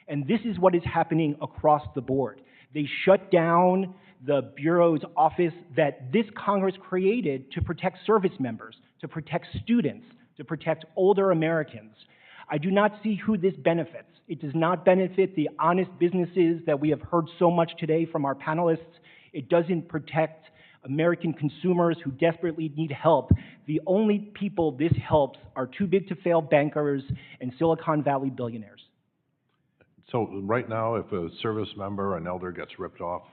And this is what is happening across the board. They shut down the Bureau's office that this Congress created to protect service members, to protect students, to protect older Americans. I do not see who this benefits. It does not benefit the honest businesses that we have heard so much today from our panelists. It doesn't protect American consumers who desperately need help. The only people this helps are too big to fail bankers and Silicon Valley billionaires. So right now, if a service member, an elder gets ripped off,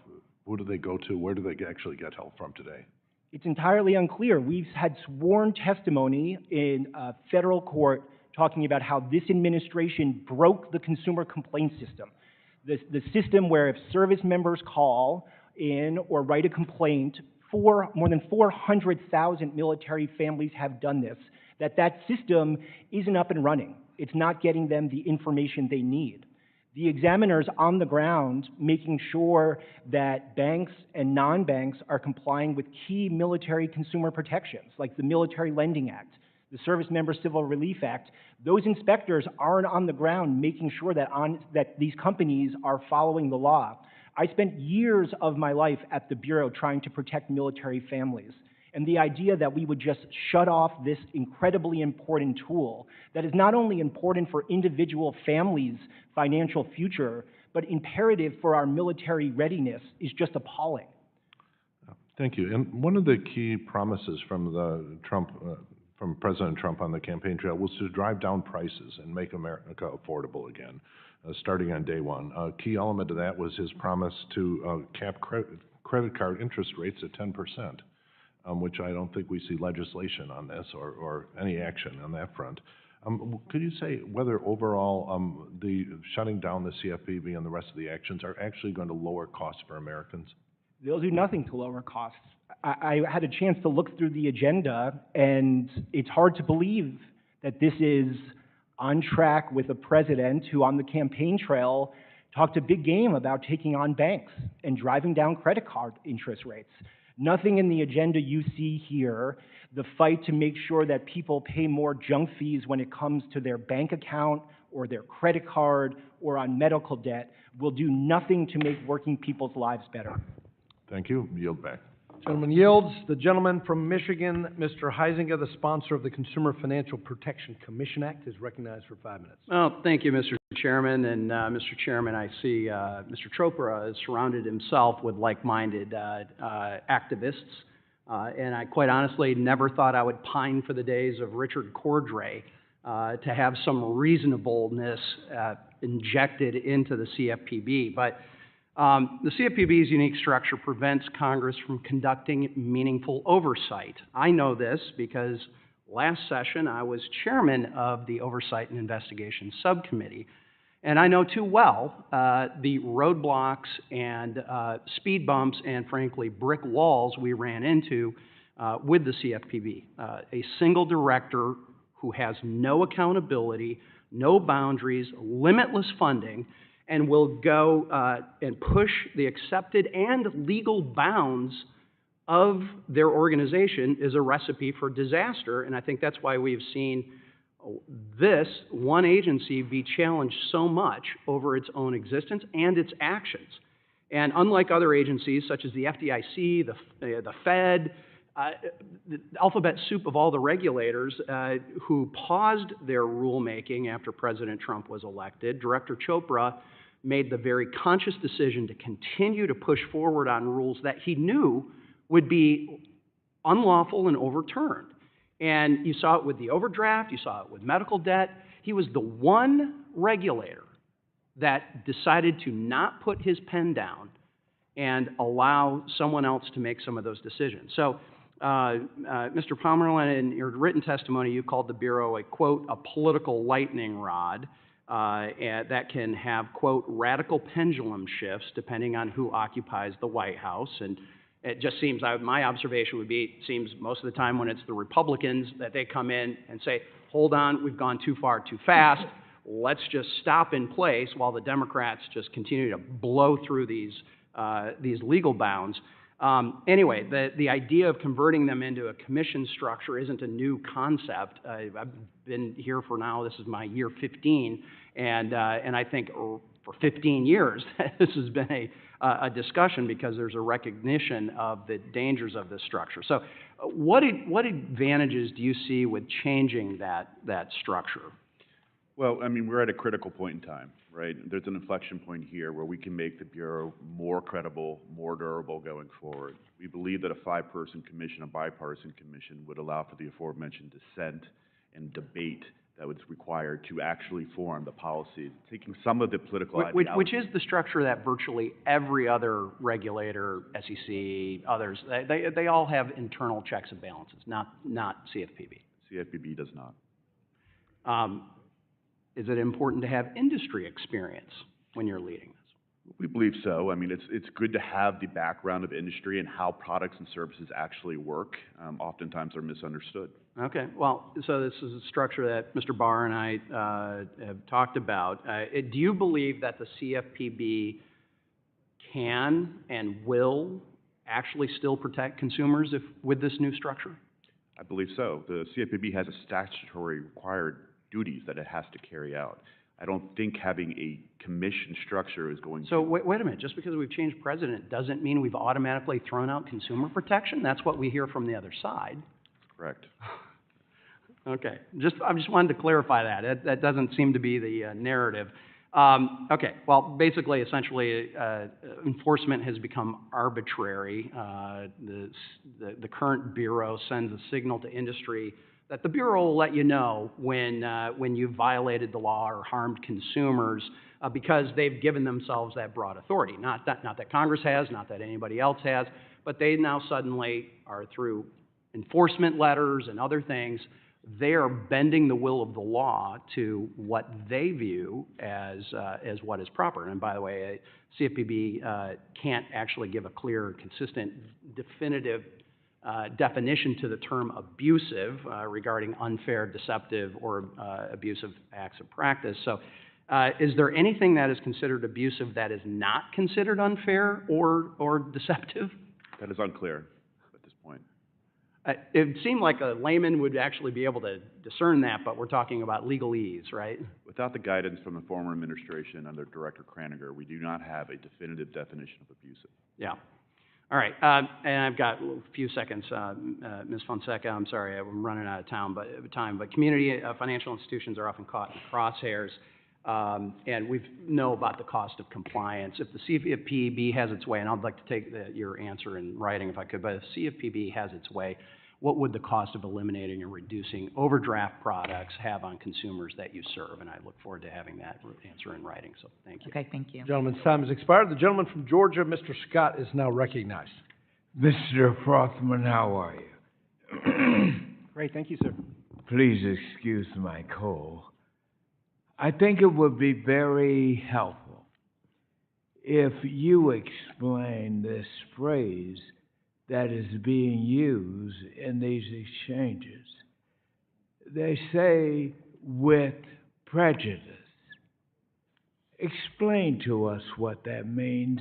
who do they go to? Where do they actually get help from today? It's entirely unclear. We've had sworn testimony in federal court talking about how this administration broke the consumer complaint system. The system where if service members call in or write a complaint, more than 400,000 military families have done this, that system isn't up and running. It's not getting them the information they need. The examiners on the ground making sure that banks and non-banks are complying with key military consumer protections, like the Military Lending Act, the Service Member Civil Relief Act. Those inspectors aren't on the ground making sure that these companies are following the law. I spent years of my life at the Bureau trying to protect military families. And the idea that we would just shut off this incredibly important tool that is not only important for individual families' financial future, but imperative for our military readiness is just appalling. Thank you. And one of the key promises from from President Trump on the campaign trail was to drive down prices and make America affordable again, starting on day one. A key element of that was his promise to cap credit card interest rates at 10%. Which I don't think we see legislation on this or any action on that front. Could you say whether overall the shutting down the CFPB and the rest of the actions are actually going to lower costs for Americans? They'll do nothing to lower costs. I had a chance to look through the agenda, and it's hard to believe that this is on track with a president who on the campaign trail talked a big game about taking on banks and driving down credit card interest rates. Nothing in the agenda you see here, the fight to make sure that people pay more junk fees when it comes to their bank account or their credit card or on medical debt, will do nothing to make working people's lives better. Thank you. Yield back. Gentleman yields. The gentleman from Michigan, Mr. Heisinger, the sponsor of the Consumer Financial Protection Commission Act, is recognized for 5 minutes. Well, thank you, Mr. Chairman. And Mr. Chairman, I see Mr. Chopra has surrounded himself with like-minded activists. And I quite honestly never thought I would pine for the days of Richard Cordray to have some reasonableness injected into the CFPB. But the CFPB's unique structure prevents Congress from conducting meaningful oversight. I know this because last session I was chairman of the Oversight and Investigation Subcommittee, and I know too well the roadblocks and speed bumps and, frankly, brick walls we ran into with the CFPB. A single director who has no accountability, no boundaries, limitless funding, and will go and push the accepted and legal bounds of their organization is a recipe for disaster. And I think that's why we've seen this one agency be challenged so much over its own existence and its actions. And unlike other agencies such as the FDIC, the Fed, the alphabet soup of all the regulators who paused their rulemaking after President Trump was elected, Director Chopra made the very conscious decision to continue to push forward on rules that he knew would be unlawful and overturned. And you saw it with the overdraft, you saw it with medical debt. He was the one regulator that decided to not put his pen down and allow someone else to make some of those decisions. So, Mr. Pomerlein, in your written testimony, you called the Bureau a, quote, a political lightning rod that can have, quote, radical pendulum shifts depending on who occupies the White House. And it just seems, my observation would be, it seems most of the time when it's the Republicans that they come in and say, hold on, we've gone too far too fast, let's just stop in place while the Democrats just continue to blow through these legal bounds. Anyway, the idea of converting them into a commission structure isn't a new concept. I've been here for now, this is my year 15, and I think for 15 years, this has been a discussion because there's a recognition of the dangers of this structure. So what advantages do you see with changing that structure? Well, I mean, we're at a critical point in time, right? There's an inflection point here where we can make the Bureau more credible, more durable going forward. We believe that a 5-person commission, a bipartisan commission, would allow for the aforementioned dissent and debate that was required to actually form the policy, taking some of the political ideology. Which is the structure that virtually every other regulator, SEC, others, they all have internal checks and balances, not CFPB. CFPB does not. Is it important to have industry experience when you're leading this? We believe so. I mean, it's good to have the background of industry and how products and services actually work. Oftentimes they're misunderstood. Okay, well, so this is a structure that Mr. Barr and I have talked about. Do you believe that the CFPB can and will actually still protect consumers with this new structure? I believe so. The CFPB has a statutory required duties that it has to carry out. I don't think having a commission structure is going to... So wait a minute, just because we've changed president doesn't mean we've automatically thrown out consumer protection? That's what we hear from the other side. Correct. Okay, I just wanted to clarify that. That doesn't seem to be the narrative. Okay, well, basically, essentially, enforcement has become arbitrary. The current Bureau sends a signal to industry that the Bureau will let you know when you've violated the law or harmed consumers because they've given themselves that broad authority. Not that Congress has, not that anybody else has, but they now suddenly are, through enforcement letters and other things, they are bending the will of the law to what they view as what is proper. And by the way, CFPB can't actually give a clear, consistent, definitive definition to the term abusive regarding unfair, deceptive, or abusive acts of practice. So is there anything that is considered abusive that is not considered unfair or deceptive? That is unclear at this point. It seemed like a layman would actually be able to discern that, but we're talking about legalese, right? Without the guidance from the former administration under Director Craniger, we do not have a definitive definition of abusive. Yeah. All right, and I've got a few seconds. Ms. Fonseca, I'm sorry, I'm running out of time, but community financial institutions are often caught in crosshairs, and we know about the cost of compliance. If the CFPB has its way, and I'd like to take your answer in writing if I could, but if CFPB has its way, what would the cost of eliminating and reducing overdraft products have on consumers that you serve? And I look forward to having that answer in writing, so thank you. Okay, thank you. Gentleman's time has expired. The gentleman from Georgia, Mr. Scott, is now recognized. Mr. Frothman, how are you? Great, thank you, sir. Please excuse my cold. I think it would be very helpful if you explain this phrase that is being used in these exchanges. They say, with prejudice. Explain to us what that means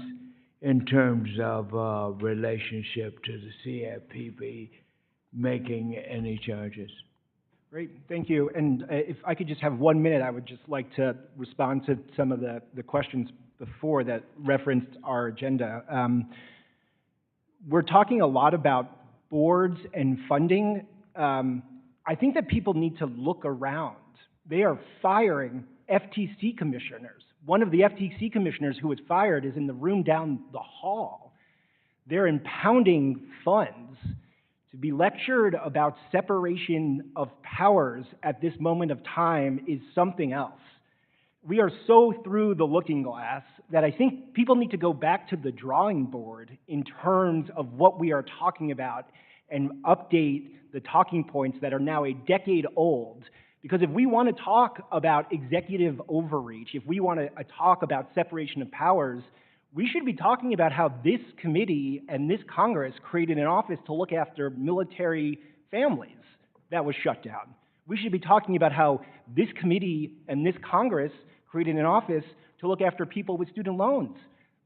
in terms of relationship to the CFPB making any charges. Great, thank you. And if I could just have 1 minute, I would just like to respond to some of the questions before that referenced our agenda. We're talking a lot about boards and funding. I think that people need to look around. They are firing FTC commissioners. One of the FTC commissioners who was fired is in the room down the hall. They're impounding funds. To be lectured about separation of powers at this moment of time is something else. We are so through the looking glass that I think people need to go back to the drawing board in terms of what we are talking about and update the talking points that are now a decade old. Because if we want to talk about executive overreach, if we want to talk about separation of powers, we should be talking about how this committee and this Congress created an office to look after military families that was shut down. We should be talking about how this committee and this Congress created an office to look after people with student loans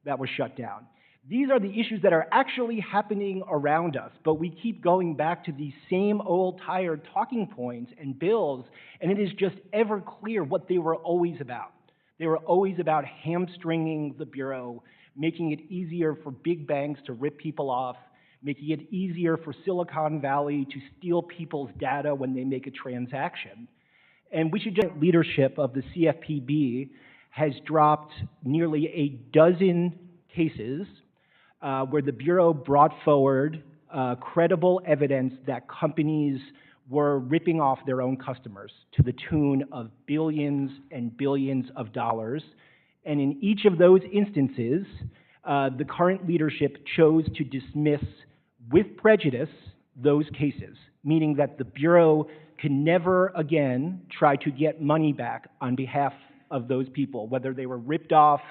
that was shut down. These are the issues that are actually happening around us, but we keep going back to these same old tired talking points and bills, and it is just ever clear what they were always about. They were always about hamstringing the Bureau, making it easier for big banks to rip people off, making it easier for Silicon Valley to steal people's data when they make a transaction. And we should just leadership of the CFPB has dropped nearly a dozen cases where the Bureau brought forward credible evidence that companies were ripping off their own customers to the tune of billions and billions of dollars. And in each of those instances, the current leadership chose to dismiss with prejudice those cases, meaning that the Bureau can never again try to get money back on behalf of those people, whether they were ripped off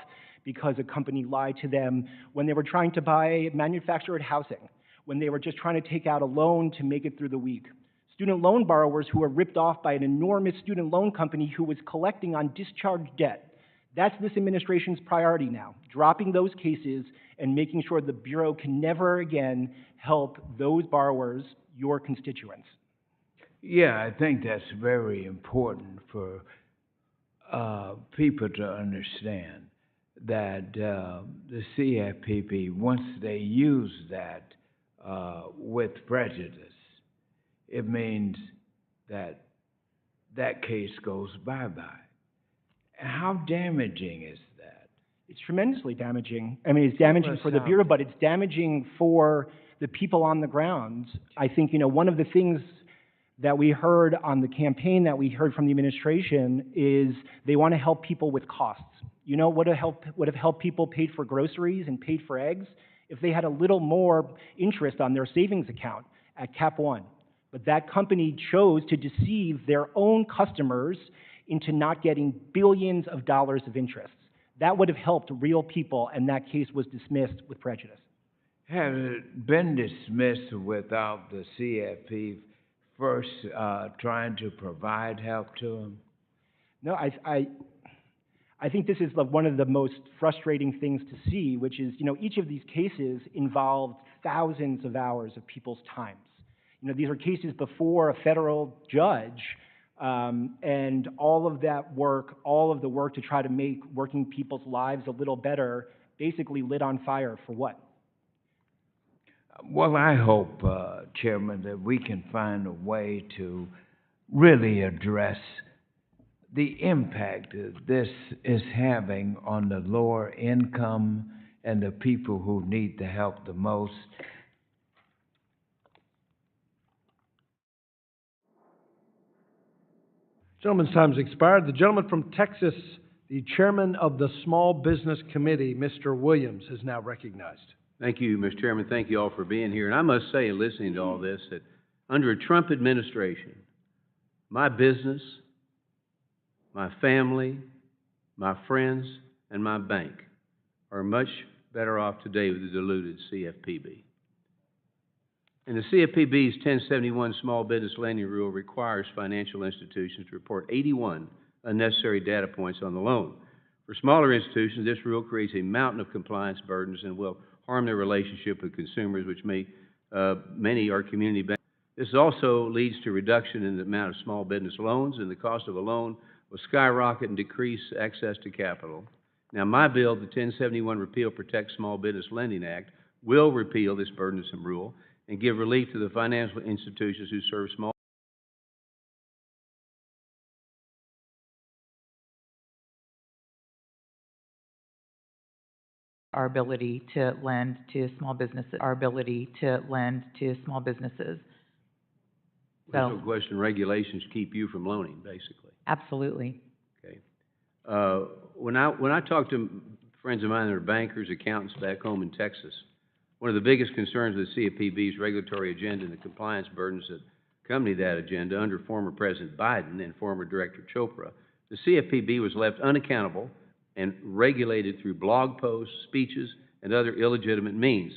because a company lied to them, when they were trying to buy manufactured housing, when they were just trying to take out a loan to make it through the week. Student loan borrowers who were ripped off by an enormous student loan company who was collecting on discharged debt. That's this administration's priority now, dropping those cases and making sure the Bureau can never again help those borrowers, your constituents. Yeah, I think that's very important for people to understand that the CFPB, once they use that with prejudice, it means that that case goes bye-bye. How damaging is that? It's tremendously damaging. I mean, it's damaging for the Bureau, but it's damaging for the people on the ground. I think, one of the things that we heard on the campaign, that we heard from the administration, is they want to help people with costs. You know what would have helped people paid for groceries and paid for eggs? If they had a little more interest on their savings account at Cap One. But that company chose to deceive their own customers into not getting billions of dollars of interest. That would have helped real people, and that case was dismissed with prejudice. Has it been dismissed without the CFP first trying to provide help to them? No, I think this is one of the most frustrating things to see, which is, each of these cases involved thousands of hours of people's times. These are cases before a federal judge, and all of that work, all of the work to try to make working people's lives a little better, basically lit on fire for what? Well, I hope, Chairman, that we can find a way to really address the impact that this is having on the lower income and the people who need the help the most. Gentleman's time's expired. The gentleman from Texas, the chairman of the Small Business Committee, Mr. Williams, is now recognized. Thank you, Mr. Chairman. Thank you all for being here. And I must say, listening to all this, that under a Trump administration, my business, my family, my friends, and my bank are much better off today with the diluted CFPB. And the CFPB's 1071 Small Business Lending Rule requires financial institutions to report 81 unnecessary data points on the loan. For smaller institutions, this rule creates a mountain of compliance burdens and will harm their relationship with consumers, which many are community banks. This also leads to reduction in the amount of small business loans, and the cost of a loan will skyrocket and decrease access to capital. Now, my bill, the 1071 Repeal Protect Small Business Lending Act, will repeal this burdensome rule and give relief to the financial institutions who serve small our ability to lend to small businesses, There's no question regulations keep you from loaning, basically. Absolutely. Okay. When I talk to friends of mine that are bankers, accountants back home in Texas, one of the biggest concerns of the CFPB's regulatory agenda and the compliance burdens that accompany that agenda under former President Biden and former Director Chopra, the CFPB was left unaccountable and regulated through blog posts, speeches, and other illegitimate means.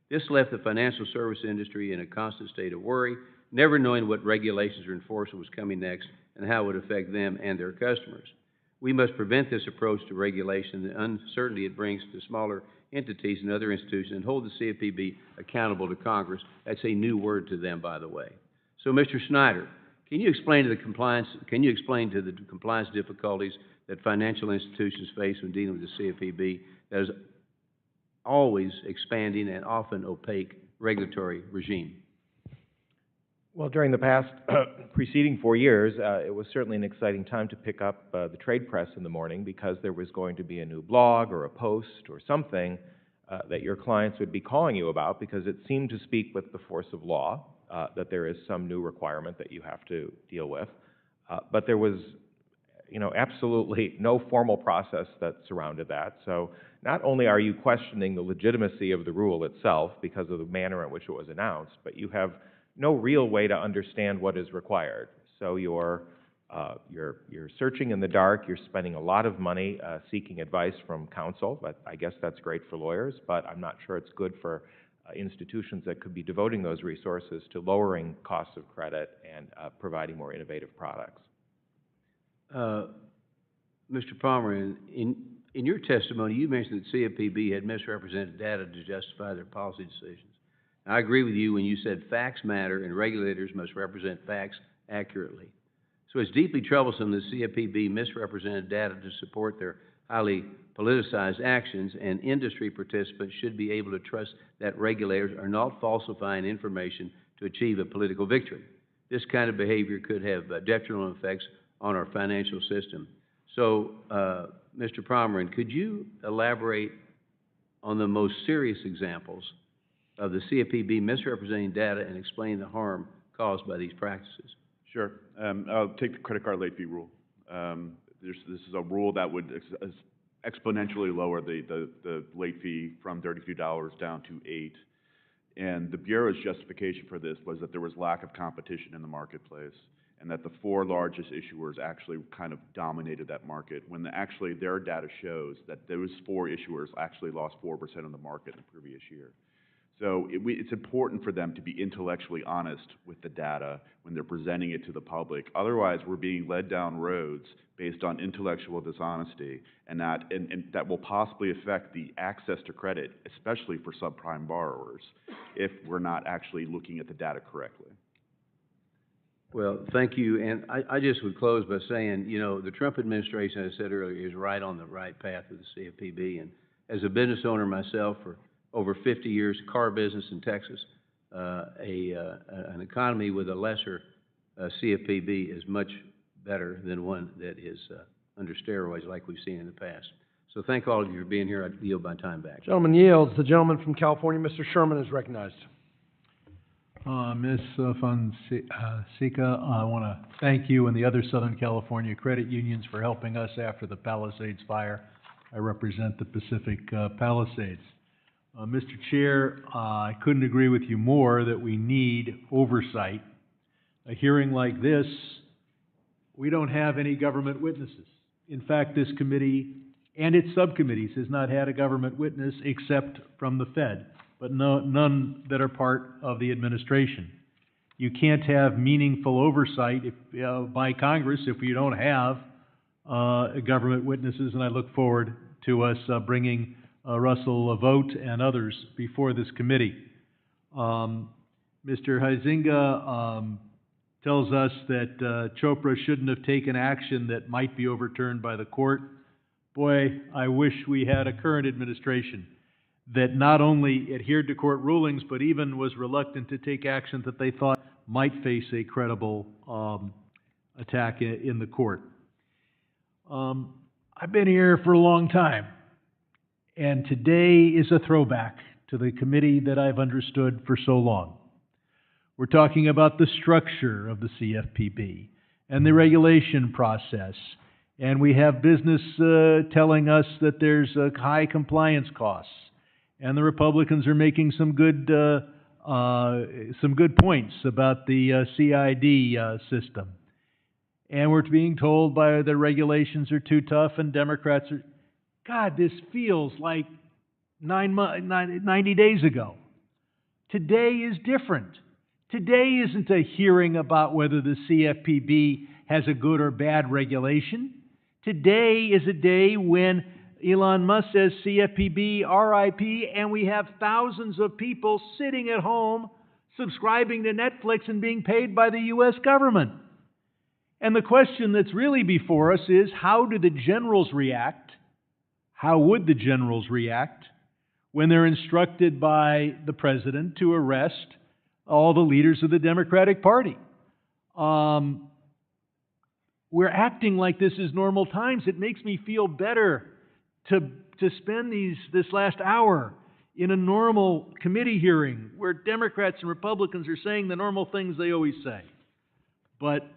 This left the financial service industry in a constant state of worry, never knowing what regulations or enforcement was coming next and how it would affect them and their customers. We must prevent this approach to regulation and the uncertainty it brings to smaller entities and other institutions and hold the CFPB accountable to Congress. That's a new word to them, by the way. So, Mr. Snyder, can you explain to the compliance difficulties that financial institutions face when dealing with the CFPB that is always expanding and often opaque regulatory regime? Well, during the past preceding 4 years, it was certainly an exciting time to pick up the trade press in the morning because there was going to be a new blog or a post or something that your clients would be calling you about because it seemed to speak with the force of law that there is some new requirement that you have to deal with. But there was, absolutely no formal process that surrounded that. So not only are you questioning the legitimacy of the rule itself because of the manner in which it was announced, but you have no real way to understand what is required. So you're searching in the dark. You're spending a lot of money seeking advice from counsel. But I guess that's great for lawyers. But I'm not sure it's good for institutions that could be devoting those resources to lowering costs of credit and providing more innovative products. Mr. Palmer, in your testimony, you mentioned that CFPB had misrepresented data to justify their policy decisions. I agree with you when you said facts matter and regulators must represent facts accurately. So it's deeply troublesome that CFPB misrepresented data to support their highly politicized actions, and industry participants should be able to trust that regulators are not falsifying information to achieve a political victory. This kind of behavior could have detrimental effects on our financial system. So, Mr. Pomeroy, could you elaborate on the most serious examples of the CFPB misrepresenting data and explain the harm caused by these practices? Sure. I'll take the credit card late fee rule. This is a rule that would exponentially lower the late fee from $32 down to $8. And the Bureau's justification for this was that there was lack of competition in the marketplace and that the 4 largest issuers actually kind of dominated that market, when actually their data shows that those 4 issuers actually lost 4% of the market in the previous year. So it's important for them to be intellectually honest with the data when they're presenting it to the public. Otherwise, we're being led down roads based on intellectual dishonesty, and that will possibly affect the access to credit, especially for subprime borrowers, if we're not actually looking at the data correctly. Well, thank you. And I just would close by saying, the Trump administration, as I said earlier, is right on the right path with the CFPB. And as a business owner myself for over 50 years, car business in Texas, an economy with a lesser CFPB is much better than one that is under steroids like we've seen in the past. So thank all of you for being here. I yield my time back. Gentleman yields. The gentleman from California, Mr. Sherman, is recognized. Ms. Fonseca, I want to thank you and the other Southern California credit unions for helping us after the Palisades fire. I represent the Pacific Palisades. Mr. Chair, I couldn't agree with you more that we need oversight. A hearing like this, we don't have any government witnesses. In fact, this committee and its subcommittees has not had a government witness except from the Fed, but none that are part of the administration. You can't have meaningful oversight by Congress if you don't have government witnesses, and I look forward to us bringing Russell Vogt and others before this committee. Mr. Huizenga tells us that Chopra shouldn't have taken action that might be overturned by the court. Boy, I wish we had a current administration that not only adhered to court rulings, but even was reluctant to take action that they thought might face a credible attack in the court. I've been here for a long time, and today is a throwback to the committee that I've understood for so long. We're talking about the structure of the CFPB and the regulation process, and we have business telling us that there's high compliance costs, and the Republicans are making some good points about the CID system. And we're being told by the regulations are too tough, and Democrats are... God, this feels like 90 days ago. Today is different. Today isn't a hearing about whether the CFPB has a good or bad regulation. Today is a day when Elon Musk says CFPB, RIP, and we have thousands of people sitting at home subscribing to Netflix and being paid by the U.S. government. And the question that's really before us is, how do the generals react? How would the generals react when they're instructed by the president to arrest all the leaders of the Democratic Party? We're acting like this is normal times. It makes me feel better to spend this last hour in a normal committee hearing where Democrats and Republicans are saying the normal things they always say. But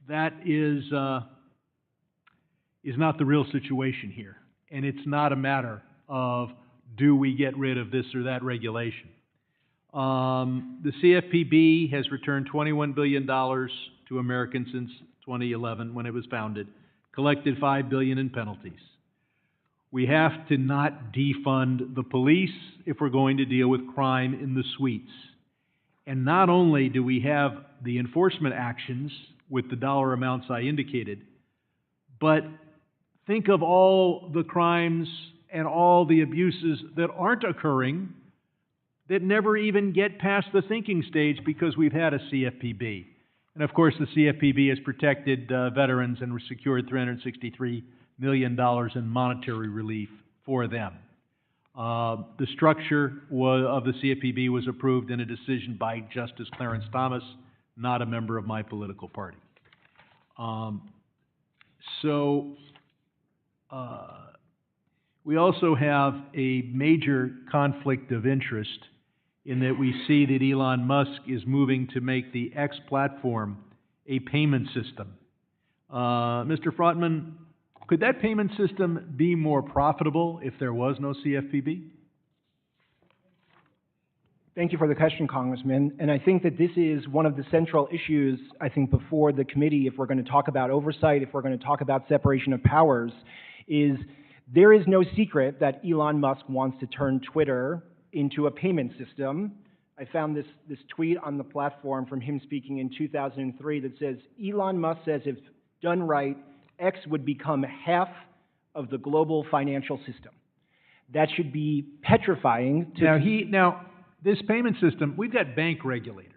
that is not the real situation here. And it's not a matter of do we get rid of this or that regulation. The CFPB has returned $21 billion to Americans since 2011 when it was founded, collected $5 billion in penalties. We have to not defund the police if we're going to deal with crime in the suites. And not only do we have the enforcement actions with the dollar amounts I indicated, but think of all the crimes and all the abuses that aren't occurring that never even get past the thinking stage because we've had a CFPB. And of course, the CFPB has protected veterans and secured $363 million in monetary relief for them. The structure of the CFPB was approved in a decision by Justice Clarence Thomas, not a member of my political party. We also have a major conflict of interest in that we see that Elon Musk is moving to make the X platform a payment system. Mr. Frotman, could that payment system be more profitable if there was no CFPB? Thank you for the question, Congressman. And I think that this is one of the central issues, I think, before the committee, if we're going to talk about oversight, if we're going to talk about separation of powers, is there is no secret that Elon Musk wants to turn Twitter into a payment system. I found this tweet on the platform from him speaking in 2003 that says, Elon Musk says if done right, X would become half of the global financial system. That should be petrifying to... Now, this payment system, we've got bank regulators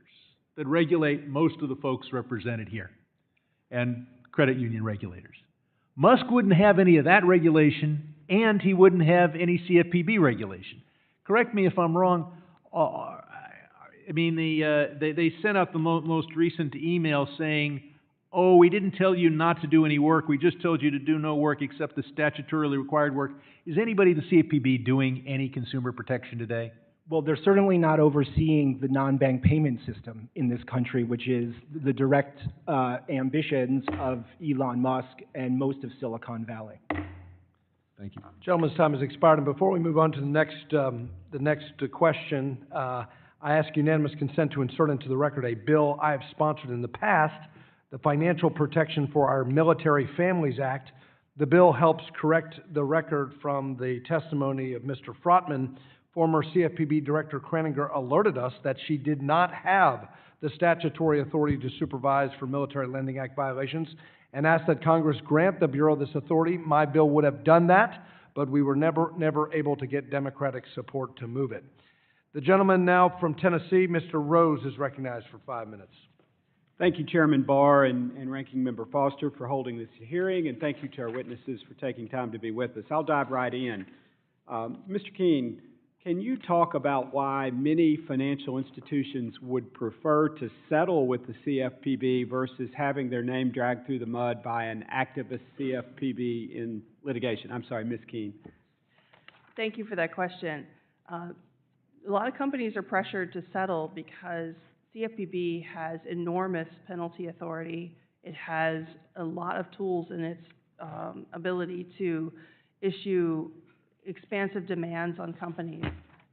that regulate most of the folks represented here, and credit union regulators. Musk wouldn't have any of that regulation, and he wouldn't have any CFPB regulation. Correct me if I'm wrong. They sent out the most recent email saying, oh, we didn't tell you not to do any work. We just told you to do no work except the statutorily required work. Is anybody in the CFPB doing any consumer protection today? Well, they're certainly not overseeing the non-bank payment system in this country, which is the direct ambitions of Elon Musk and most of Silicon Valley. Thank you. Gentleman's time has expired, and before we move on to the next question, I ask unanimous consent to insert into the record a bill I have sponsored in the past, the Financial Protection for Our Military Families Act. The bill helps correct the record from the testimony of Mr. Frotman. Former CFPB Director Kraninger alerted us that she did not have the statutory authority to supervise for Military Lending Act violations and asked that Congress grant the Bureau this authority. My bill would have done that, but we were never able to get Democratic support to move it. The gentleman now from Tennessee, Mr. Rose, is recognized for 5 minutes. Thank you, Chairman Barr and Ranking Member Foster, for holding this hearing, and thank you to our witnesses for taking time to be with us. I'll dive right in. Mr. Keene, can you talk about why many financial institutions would prefer to settle with the CFPB versus having their name dragged through the mud by an activist CFPB in litigation? I'm sorry, Ms. Keene. Thank you for that question. A lot of companies are pressured to settle because CFPB has enormous penalty authority. It has a lot of tools in its ability to issue expansive demands on companies.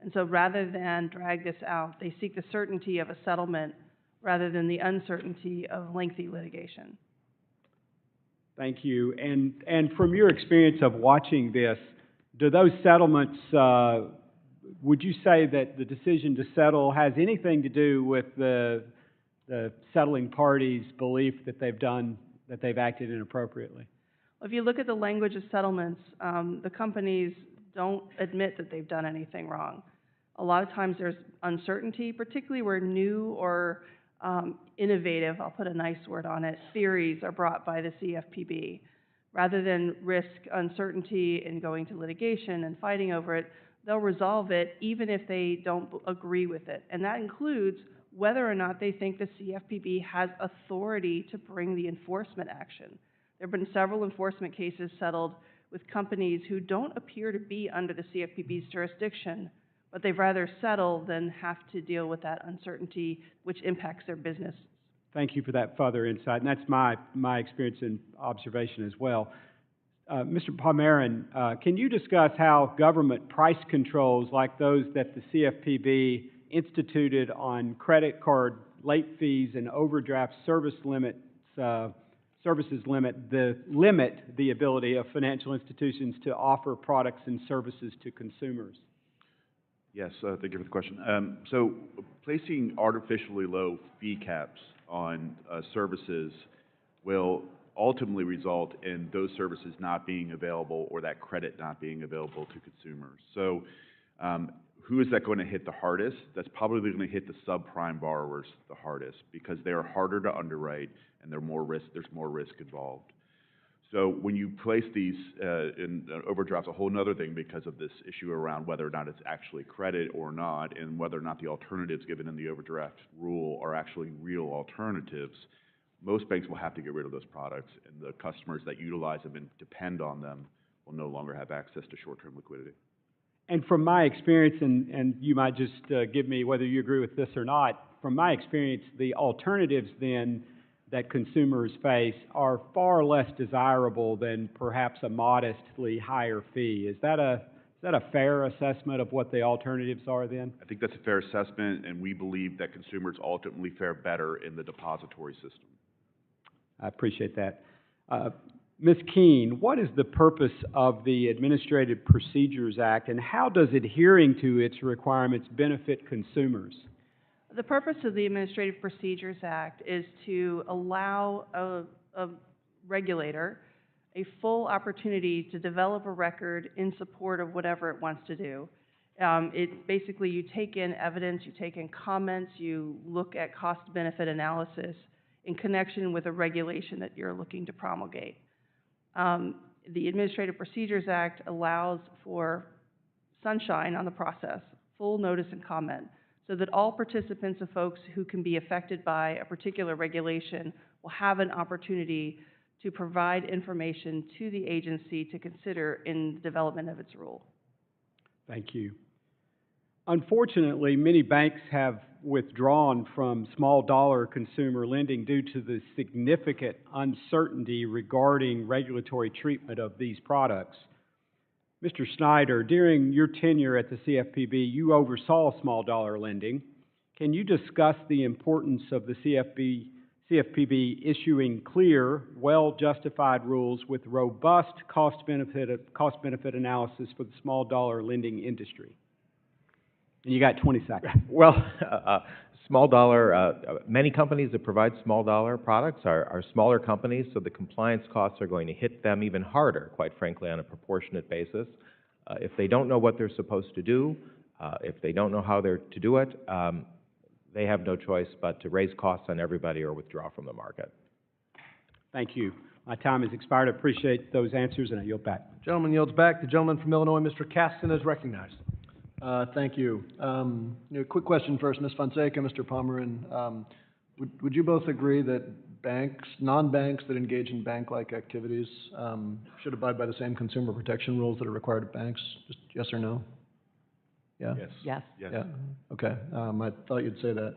And so rather than drag this out, they seek the certainty of a settlement rather than the uncertainty of lengthy litigation. Thank you. And from your experience of watching this, do those settlements, would you say that the decision to settle has anything to do with the settling party's belief that they've acted inappropriately? If you look at the language of settlements, the companies don't admit that they've done anything wrong. A lot of times there's uncertainty, particularly where new or innovative, I'll put a nice word on it, theories are brought by the CFPB. Rather than risk uncertainty and going to litigation and fighting over it, they'll resolve it even if they don't agree with it. And that includes whether or not they think the CFPB has authority to bring the enforcement action. There have been several enforcement cases settled with companies who don't appear to be under the CFPB's jurisdiction, but they'd rather settle than have to deal with that uncertainty, which impacts their business. Thank you for that further insight, and that's my experience and observation as well. Mr. Palmerin, can you discuss how government price controls like those that the CFPB instituted on credit card late fees and overdraft services limit the ability of financial institutions to offer products and services to consumers? Yes, thank you for the question. So placing artificially low fee caps on services will ultimately result in those services not being available or that credit not being available to consumers. So who is that going to hit the hardest? That's probably going to hit the subprime borrowers the hardest because they are harder to underwrite and there's more risk involved. So when you place these in overdraft's a whole other thing because of this issue around whether or not it's actually credit or not, and whether or not the alternatives given in the overdraft rule are actually real alternatives. Most banks will have to get rid of those products, and the customers that utilize them and depend on them will no longer have access to short-term liquidity. And from my experience, and you might just give me whether you agree with this or not, from my experience, the alternatives then that consumers face are far less desirable than perhaps a modestly higher fee. Is that a fair assessment of what the alternatives are then? I think that's a fair assessment, and we believe that consumers ultimately fare better in the depository system. I appreciate that. Ms. Keene, what is the purpose of the Administrative Procedures Act, and how does adhering to its requirements benefit consumers? The purpose of the Administrative Procedures Act is to allow a regulator a full opportunity to develop a record in support of whatever it wants to do. Basically, you take in evidence, you take in comments, you look at cost-benefit analysis in connection with a regulation that you're looking to promulgate. The Administrative Procedures Act allows for sunshine on the process, full notice and comment, so that all participants of folks who can be affected by a particular regulation will have an opportunity to provide information to the agency to consider in the development of its rule. Thank you. Unfortunately, many banks have withdrawn from small dollar consumer lending due to the significant uncertainty regarding regulatory treatment of these products. Mr. Snyder, during your tenure at the CFPB, you oversaw small dollar lending. Can you discuss the importance of the CFPB issuing clear, well-justified rules with robust cost-benefit analysis for the small dollar lending industry? And you got 20 seconds. Well, small dollar, many companies that provide small dollar products are smaller companies, so the compliance costs are going to hit them even harder, quite frankly, on a proportionate basis. If they don't know what they're supposed to do, if they don't know how they're to do it, they have no choice but to raise costs on everybody or withdraw from the market. Thank you. My time has expired. I appreciate those answers, and I yield back. Gentleman yields back. The gentleman from Illinois, Mr. Caston, is recognized. Thank you. Quick question first, Ms. Fonseca, Mr. Palmerin. Would you both agree that banks, non-banks that engage in bank-like activities should abide by the same consumer protection rules that are required of banks? Just yes or no? Yeah? Yes. Yes. Yes. Yeah, okay. I thought you'd say that.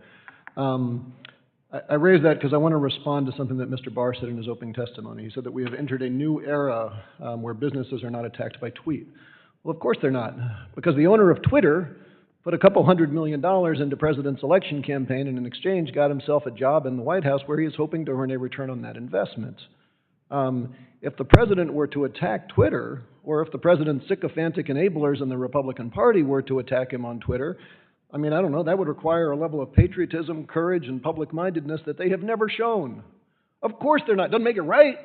I raise that because I want to respond to something that Mr. Barr said in his opening testimony. He said that we have entered a new era where businesses are not attacked by tweet. Well, of course they're not, because the owner of Twitter put a couple $100 million into President's election campaign and in exchange got himself a job in the White House where he is hoping to earn a return on that investment. If the president were to attack Twitter, or if the president's sycophantic enablers in the Republican Party were to attack him on Twitter, I mean, I don't know, that would require a level of patriotism, courage, and public-mindedness that they have never shown. Of course they're not. Doesn't make it right,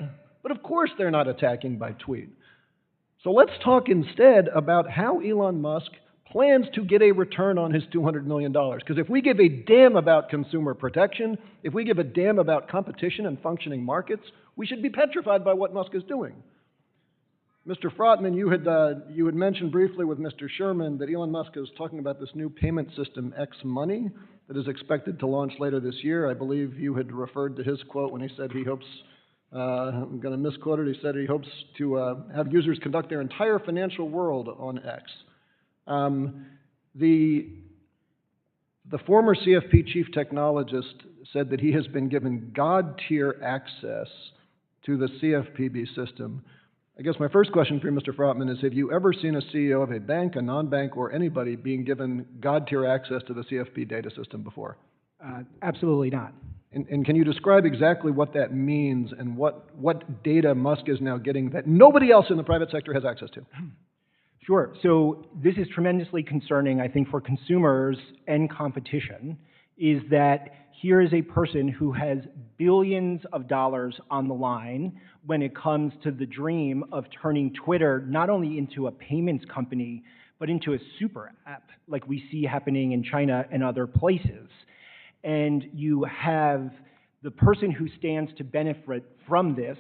but of course they're not attacking by tweet. So let's talk instead about how Elon Musk plans to get a return on his $200 million. Because if we give a damn about consumer protection, if we give a damn about competition and functioning markets, we should be petrified by what Musk is doing. Mr. Frotman, you had mentioned briefly with Mr. Sherman that Elon Musk is talking about this new payment system, X Money, that is expected to launch later this year. I believe you had referred to his quote when he said he hopes, I'm going to misquote it, he said he hopes to have users conduct their entire financial world on X. The former CFP chief technologist said that he has been given God-tier access to the CFPB system. I guess my first question for you, Mr. Frotman, is have you ever seen a CEO of a bank, a non-bank, or anybody being given God-tier access to the CFP data system before? Absolutely not. And can you describe exactly what that means and what data Musk is now getting that nobody else in the private sector has access to? Sure. So this is tremendously concerning, I think, for consumers and competition, is that here is a person who has billions of dollars on the line when it comes to the dream of turning Twitter not only into a payments company, but into a super app like we see happening in China and other places. And you have the person who stands to benefit from this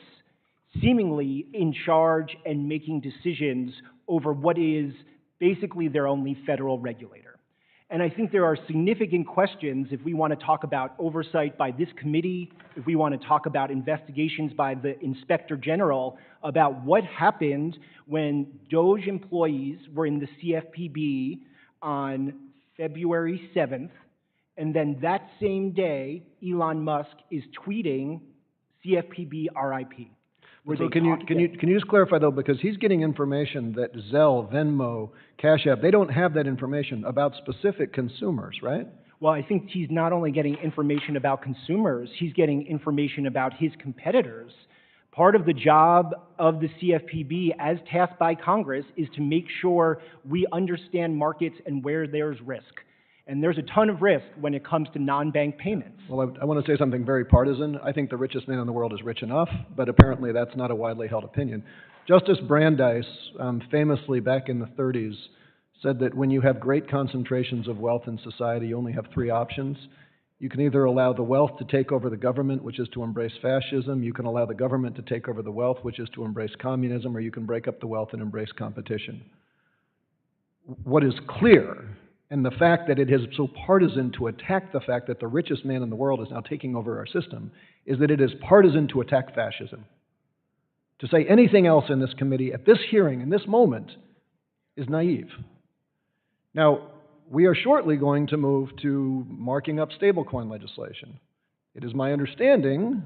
seemingly in charge and making decisions over what is basically their only federal regulator. And I think there are significant questions if we want to talk about oversight by this committee, if we want to talk about investigations by the Inspector General about what happened when DOJ employees were in the CFPB on February 7th, and then that same day, Elon Musk is tweeting CFPB RIP. So can you just clarify, though, because he's getting information that Zelle, Venmo, Cash App, they don't have that information about specific consumers, right? Well, I think he's not only getting information about consumers, he's getting information about his competitors. Part of the job of the CFPB, as tasked by Congress, is to make sure we understand markets and where there's risk. And there's a ton of risk when it comes to non-bank payments. Well, I want to say something very partisan. I think the richest man in the world is rich enough, but apparently that's not a widely held opinion. Justice Brandeis, famously back in the 30s, said that when you have great concentrations of wealth in society, you only have three options. You can either allow the wealth to take over the government, which is to embrace fascism. You can allow the government to take over the wealth, which is to embrace communism, or you can break up the wealth and embrace competition. What is clear, and the fact that it is so partisan to attack the fact that the richest man in the world is now taking over our system, is that it is partisan to attack fascism. To say anything else in this committee at this hearing, in this moment, is naive. Now, we are shortly going to move to marking up stablecoin legislation. It is my understanding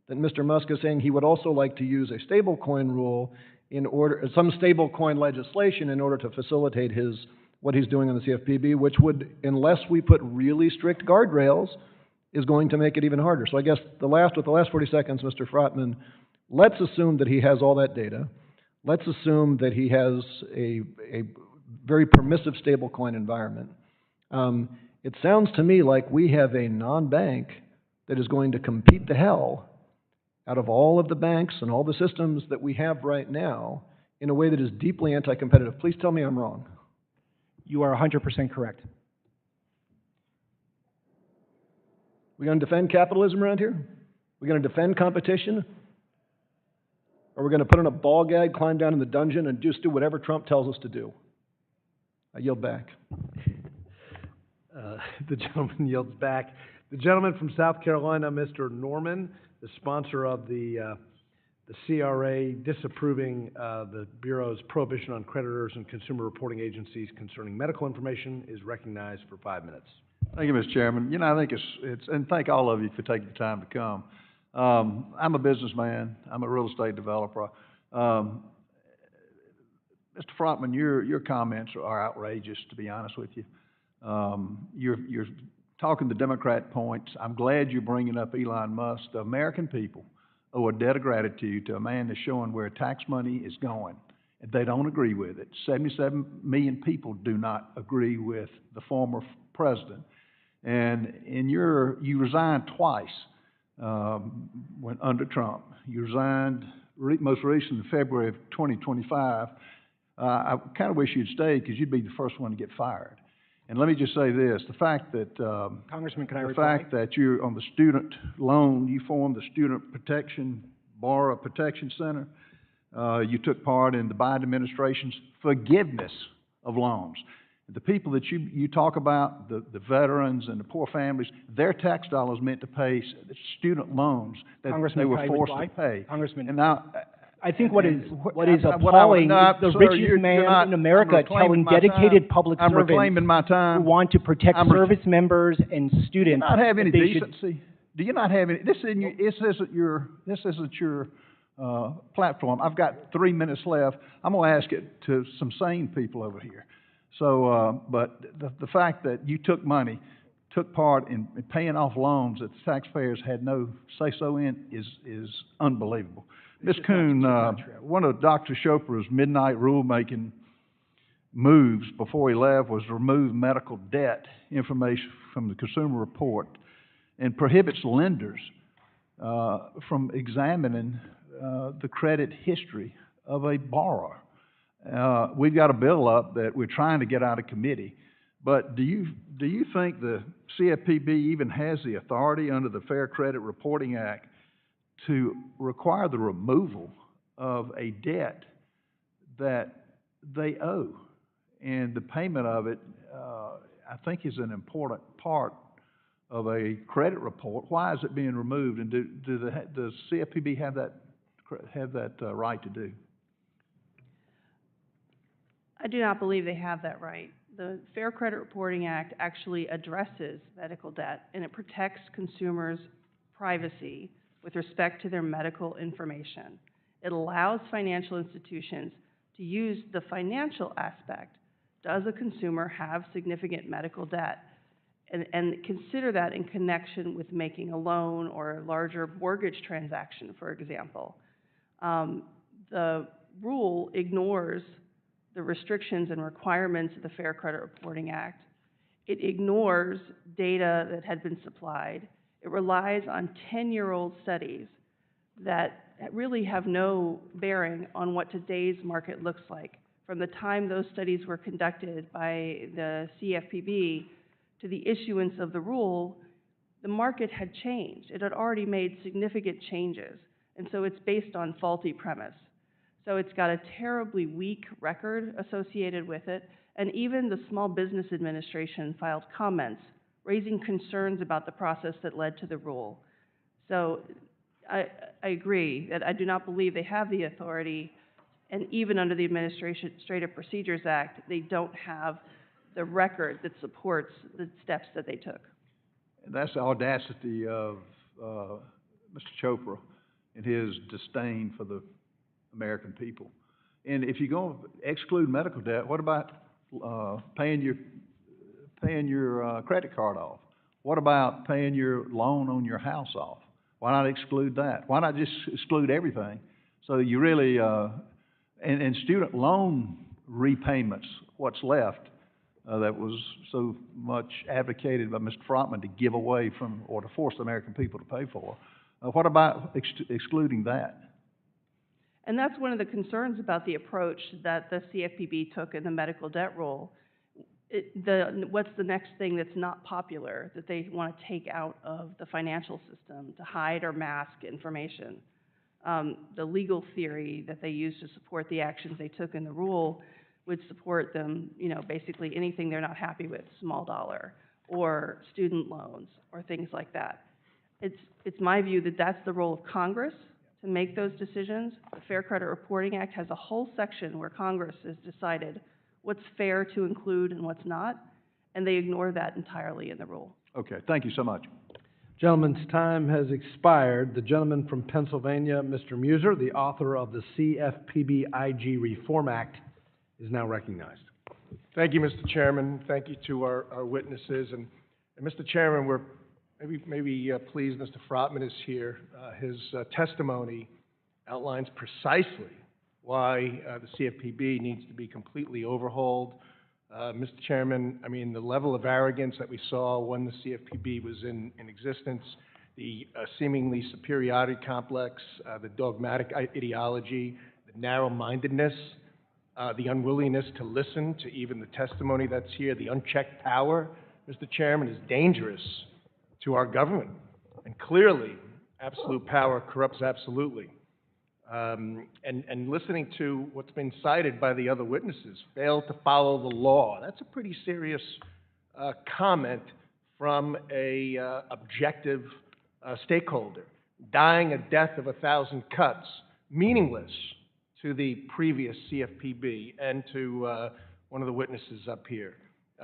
that Mr. Musk is saying he would also like to use a stablecoin rule some stablecoin legislation in order to facilitate what he's doing on the CFPB, which would, unless we put really strict guardrails, is going to make it even harder. So I guess with the last 40 seconds, Mr. Frotman, let's assume that he has all that data. Let's assume that he has a very permissive stablecoin environment. It sounds to me like we have a non-bank that is going to compete the hell out of all of the banks and all the systems that we have right now in a way that is deeply anti-competitive. Please tell me I'm wrong. You are 100% correct. We going to defend capitalism around here? We going to defend competition? Or we're going to put on a ball gag, climb down in the dungeon, and just do whatever Trump tells us to do? I yield back. The gentleman yields back. The gentleman from South Carolina, Mr. Norman, the sponsor of the CRA disapproving the Bureau's prohibition on creditors and consumer reporting agencies concerning medical information, is recognized for 5 minutes. Thank you, Mr. Chairman. You know, I think it's and thank all of you for taking the time to come. I'm a businessman. I'm a real estate developer. Mr. Frotman, your comments are outrageous, to be honest with you. You're talking the Democrat points. I'm glad you're bringing up Elon Musk. The American people owe a debt of gratitude to a man that's showing where tax money is going. And they don't agree with it. 77 million people do not agree with the former president. And you resigned twice under Trump. You resigned most recently in February of 2025 I kind of wish you'd stayed because you'd be the first one to get fired. And let me just say this, the fact that, Congressman, can I the reply? fact that you're on the student loan, you formed the Student Borrower Protection Center. You took part in the Biden administration's forgiveness of loans. The people that you talk about, the veterans and the poor families, their tax dollars meant to pay student loans that Congressman, they were can I forced reply? to pay. Congressman, And now, I think what is what I appalling would is the richest man in America telling dedicated public I'm servants reclaiming my time. who want to protect service members and Do you students. not have any that they should- decency? Do you not have any, this isn't your platform. I've got 3 minutes left. I'm gonna ask it to some sane people over here. So, but the fact that you took money, took part in paying off loans that the taxpayers had no say-so in is unbelievable. Ms. Kuhn, one of Dr. Chopra's midnight rulemaking moves before he left was to remove medical debt information from the Consumer Report and prohibits lenders from examining the credit history of a borrower. We've got a bill up that we're trying to get out of committee, but do you think the CFPB even has the authority under the Fair Credit Reporting Act to require the removal of a debt that they owe? And the payment of it, I think, is an important part of a credit report. Why is it being removed? And does CFPB have that right to do? I do not believe they have that right. The Fair Credit Reporting Act actually addresses medical debt, and it protects consumers' privacy with respect to their medical information. It allows financial institutions to use the financial aspect. Does a consumer have significant medical debt? And consider that in connection with making a loan or a larger mortgage transaction, for example. The rule ignores the restrictions and requirements of the Fair Credit Reporting Act. It ignores data that had been supplied. It relies on 10-year-old studies that really have no bearing on what today's market looks like. From the time those studies were conducted by the CFPB to the issuance of the rule, the market had changed. It had already made significant changes, and so it's based on faulty premise. So it's got a terribly weak record associated with it, and even the Small Business Administration filed comments raising concerns about the process that led to the rule. So I agree that I do not believe they have the authority, and even under the Administrative Procedures Act, they don't have the record that supports the steps that they took. And that's the audacity of Mr. Chopra and his disdain for the American people. And if you're going to exclude medical debt, what about paying your credit card off? What about paying your loan on your house off? Why not exclude that? Why not just exclude everything? So you really, and student loan repayments, what's left, that was so much advocated by Mr. Frotman to give away from, or to force the American people to pay for. What about excluding that? And that's one of the concerns about the approach that the CFPB took in the medical debt rule. What's the next thing that's not popular that they want to take out of the financial system to hide or mask information? The legal theory that they use to support the actions they took in the rule would support them, basically anything they're not happy with, small dollar, or student loans, or things like that. It's my view that that's the role of Congress to make those decisions. The Fair Credit Reporting Act has a whole section where Congress has decided what's fair to include and what's not, and they ignore that entirely in the rule. Okay, thank you so much. Gentleman's time has expired. The gentleman from Pennsylvania, Mr. Muser, the author of the CFPB IG Reform Act, is now recognized. Thank you, Mr. Chairman. Thank you to our witnesses. And Mr. Chairman, we're maybe pleased Mr. Frotman is here. His testimony outlines precisely why the CFPB needs to be completely overhauled. Mr. Chairman, the level of arrogance that we saw when the CFPB was in existence, the seemingly superiority complex, the dogmatic ideology, the narrow-mindedness the unwillingness to listen to even the testimony that's here, the unchecked power, Mr. Chairman, is dangerous to our government. And clearly, absolute power corrupts absolutely. And listening to what's been cited by the other witnesses, failed to follow the law. That's a pretty serious comment from a objective stakeholder. Dying a death of 1,000 cuts, meaningless to the previous CFPB and to one of the witnesses up here.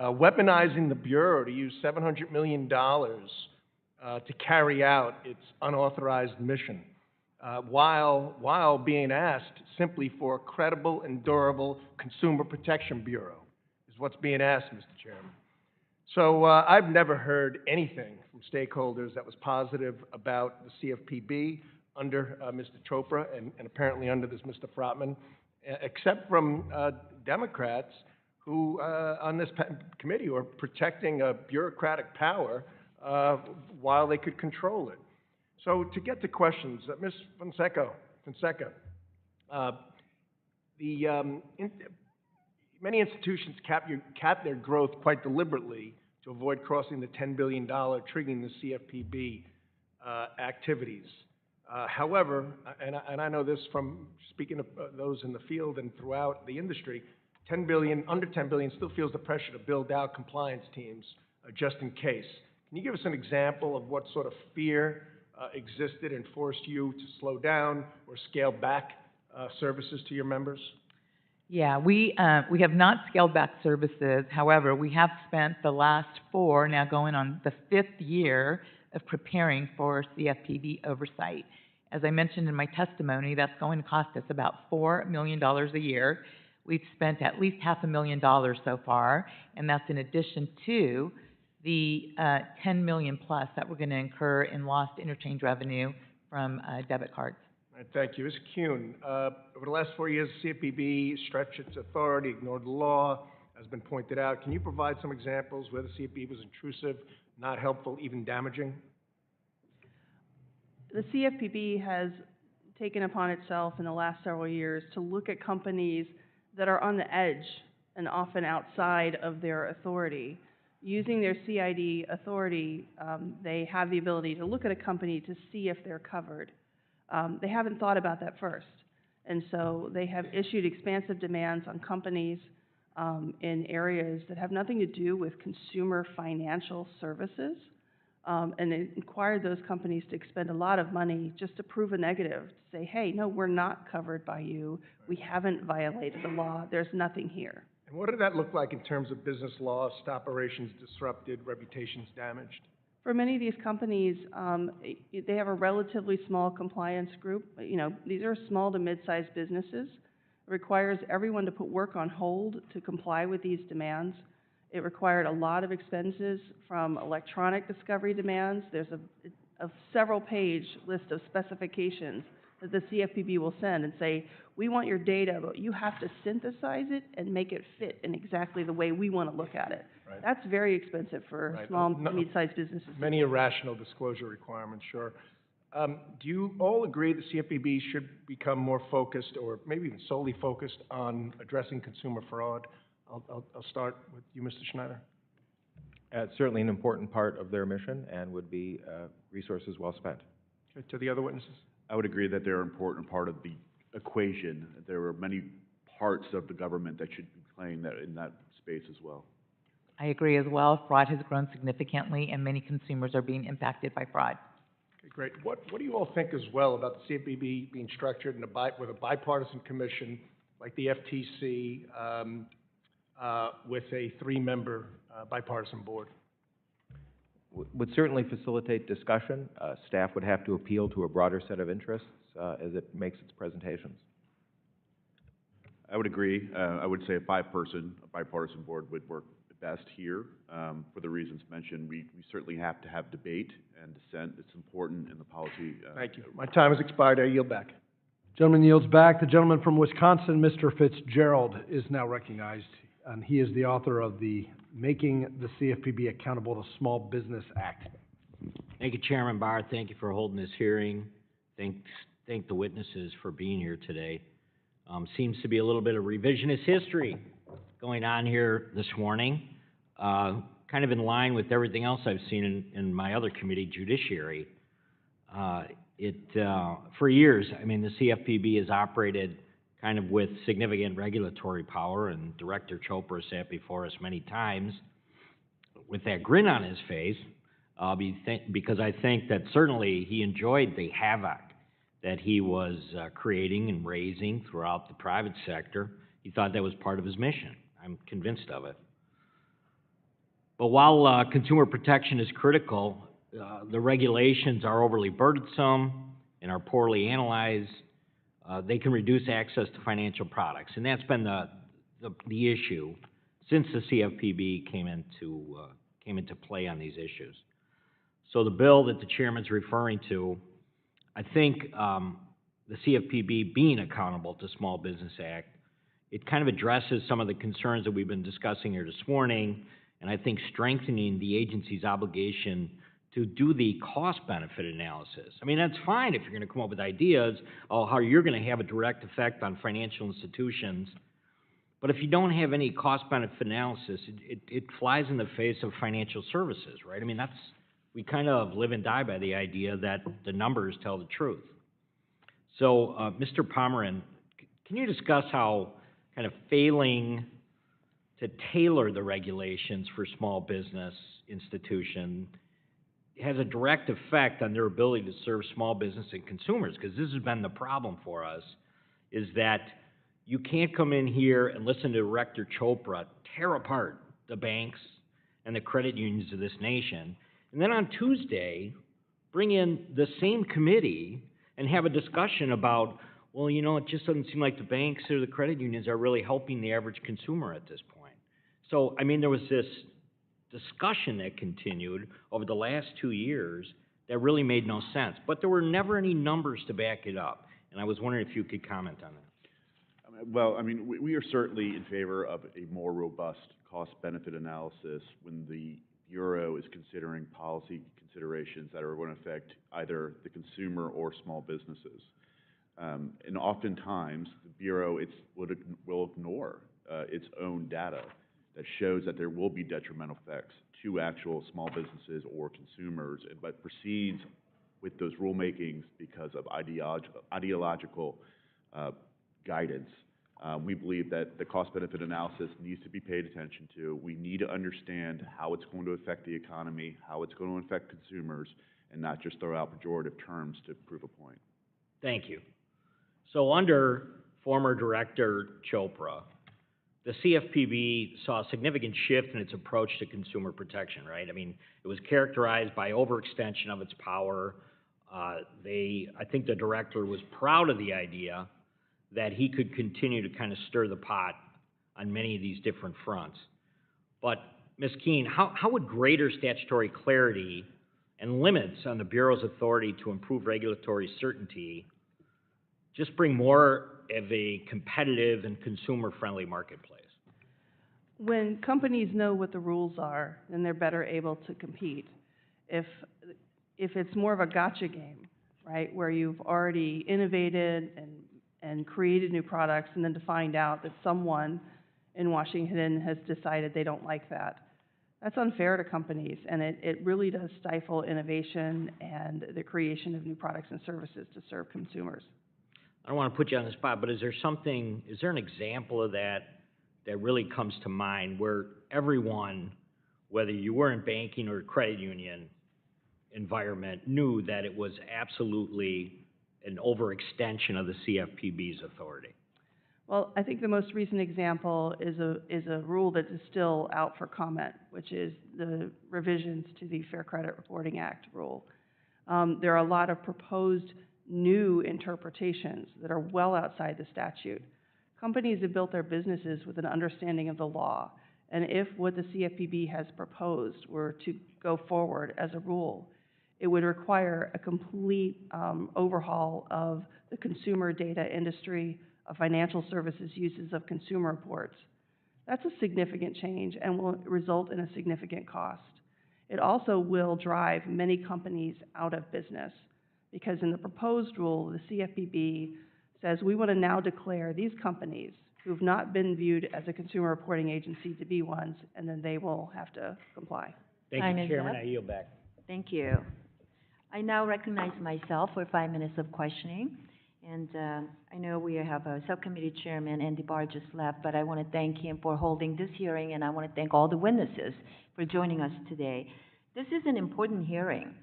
Weaponizing the Bureau to use $700 million to carry out its unauthorized mission, while being asked simply for a credible and durable Consumer Protection Bureau, is what's being asked, Mr. Chairman. So I've never heard anything from stakeholders that was positive about the CFPB under Mr. Chopra and apparently under this Mr. Frotman, except from Democrats who, on this committee, are protecting a bureaucratic power while they could control it. So to get to questions, Ms. Fonseca, many institutions cap their growth quite deliberately to avoid crossing the $10 billion, triggering the CFPB activities. However, and I know this from speaking to those in the field and throughout the industry, under $10 billion still feels the pressure to build out compliance teams just in case. Can you give us an example of what sort of fear existed and forced you to slow down or scale back services to your members? Yeah, we have not scaled back services. However, we have spent the last 4, now going on the 5th year of preparing for CFPB oversight. As I mentioned in my testimony, that's going to cost us about $4 million a year. We've spent at least $500,000 so far, and that's in addition to the $10 million plus that we're going to incur in lost interchange revenue from debit cards. All right, thank you. Ms. Kuhn, over the last 4 years, CFPB stretched its authority, ignored the law, has been pointed out. Can you provide some examples where the CFPB was intrusive, not helpful, even damaging? The CFPB has taken upon itself in the last several years to look at companies that are on the edge and often outside of their authority. Using their CID authority, they have the ability to look at a company to see if they're covered. They haven't thought about that first. And so they have issued expansive demands on companies in areas that have nothing to do with consumer financial services. And they required those companies to expend a lot of money just to prove a negative, to say, hey, no, we're not covered by you. We haven't violated the law. There's nothing here. And what did that look like in terms of business loss, operations disrupted, reputations damaged? For many of these companies, they have a relatively small compliance group. You know, these are small to mid-sized businesses. It requires everyone to put work on hold to comply with these demands. It required a lot of expenses from electronic discovery demands. There's a several-page list of specifications that the CFPB will send and say, we want your data, but you have to synthesize it and make it fit in exactly the way we want to look at it. Right. That's very expensive for small to mid-sized businesses. Many irrational disclosure requirements, sure. Do you all agree the CFPB should become more focused or maybe even solely focused on addressing consumer fraud? I'll start with you, Mr. Schneider. It's certainly an important part of their mission and would be resources well spent. Okay, to the other witnesses? I would agree that they're an important part of the equation. There are many parts of the government that should be playing that in that space as well. I agree as well. Fraud has grown significantly, and many consumers are being impacted by fraud. Okay, great. What do you all think as well about the CFPB being structured with a bipartisan commission like the FTC with a 3-member bipartisan board? Would certainly facilitate discussion. Staff would have to appeal to a broader set of interests as it makes its presentations. I would agree. I would say a bipartisan board would work best here for the reasons mentioned. We certainly have to have debate and dissent. It's important in the policy. Thank you. My time has expired. I yield back. Gentleman yields back. The gentleman from Wisconsin, Mr. Fitzgerald, is now recognized, and he is the author of the Making the CFPB Accountable to Small Business Act. Thank you, Chairman Barr. Thank you for holding this hearing. Thank the witnesses for being here today. Seems to be a little bit of revisionist history going on here this morning, kind of in line with everything else I've seen in my other committee, Judiciary. For years, I mean, the CFPB has operated kind of with significant regulatory power, and Director Chopra sat before us many times with that grin on his face, because I think that certainly he enjoyed the havoc that he was creating and raising throughout the private sector. He thought that was part of his mission. I'm convinced of it. But while consumer protection is critical, the regulations are overly burdensome and are poorly analyzed. They can reduce access to financial products, and that's been the issue since the CFPB came into play on these issues. So the bill that the chairman's referring to, I think the CFPB being accountable to Small Business Act, it kind of addresses some of the concerns that we've been discussing here this morning, and I think strengthening the agency's obligation to do the cost-benefit analysis. I mean, that's fine if you're going to come up with ideas of how you're going to have a direct effect on financial institutions, but if you don't have any cost-benefit analysis, it flies in the face of financial services, right? I mean, we kind of live and die by the idea that the numbers tell the truth. So, Mr. Pomeran, can you discuss how kind of failing to tailor the regulations for small business institutions has a direct effect on their ability to serve small business and consumers? Because this has been the problem for us, is that you can't come in here and listen to Director Chopra tear apart the banks and the credit unions of this nation, and then on Tuesday, bring in the same committee and have a discussion about, well, you know, it just doesn't seem like the banks or the credit unions are really helping the average consumer at this point. So, I mean, there was this discussion that continued over the last 2 years that really made no sense, but there were never any numbers to back it up, and I was wondering if you could comment on that. Well, I mean, we are certainly in favor of a more robust cost-benefit analysis when the Bureau is considering policy considerations that are going to affect either the consumer or small businesses. And oftentimes, the Bureau will ignore its own data that shows that there will be detrimental effects to actual small businesses or consumers, but proceeds with those rulemakings because of ideological guidance. We believe that the cost-benefit analysis needs to be paid attention to. We need to understand how it's going to affect the economy, how it's going to affect consumers, and not just throw out pejorative terms to prove a point. Thank you. So under former Director Chopra, the CFPB saw a significant shift in its approach to consumer protection, right? I mean, it was characterized by overextension of its power. I think the director was proud of the idea that he could continue to kind of stir the pot on many of these different fronts. But, Ms. Keene, how would greater statutory clarity and limits on the Bureau's authority to improve regulatory certainty just bring more of a competitive and consumer-friendly marketplace? When companies know what the rules are, then they're better able to compete. If it's more of a gotcha game, right, where you've already innovated and created new products, and then to find out that someone in Washington has decided they don't like that, that's unfair to companies, and it really does stifle innovation and the creation of new products and services to serve consumers. I don't want to put you on the spot, but is there an example of that really comes to mind where everyone, whether you were in banking or credit union environment, knew that it was absolutely an overextension of the CFPB's authority? Well, I think the most recent example is a rule that is still out for comment, which is the revisions to the Fair Credit Reporting Act rule. There are a lot of proposed new interpretations that are well outside the statute. Companies have built their businesses with an understanding of the law, and if what the CFPB has proposed were to go forward as a rule, it would require a complete overhaul of the consumer data industry, of financial services uses of consumer reports. That's a significant change and will result in a significant cost. It also will drive many companies out of business because in the proposed rule, the CFPB says we want to now declare these companies who've not been viewed as a consumer reporting agency to be ones, and then they will have to comply. Thank Time you, is Chairman. up. I yield back. Thank you. I now recognize myself for 5 minutes of questioning. And I know we have a subcommittee chairman, Andy Barr, just left, but I want to thank him for holding this hearing, and I want to thank all the witnesses for joining us today. This is an important hearing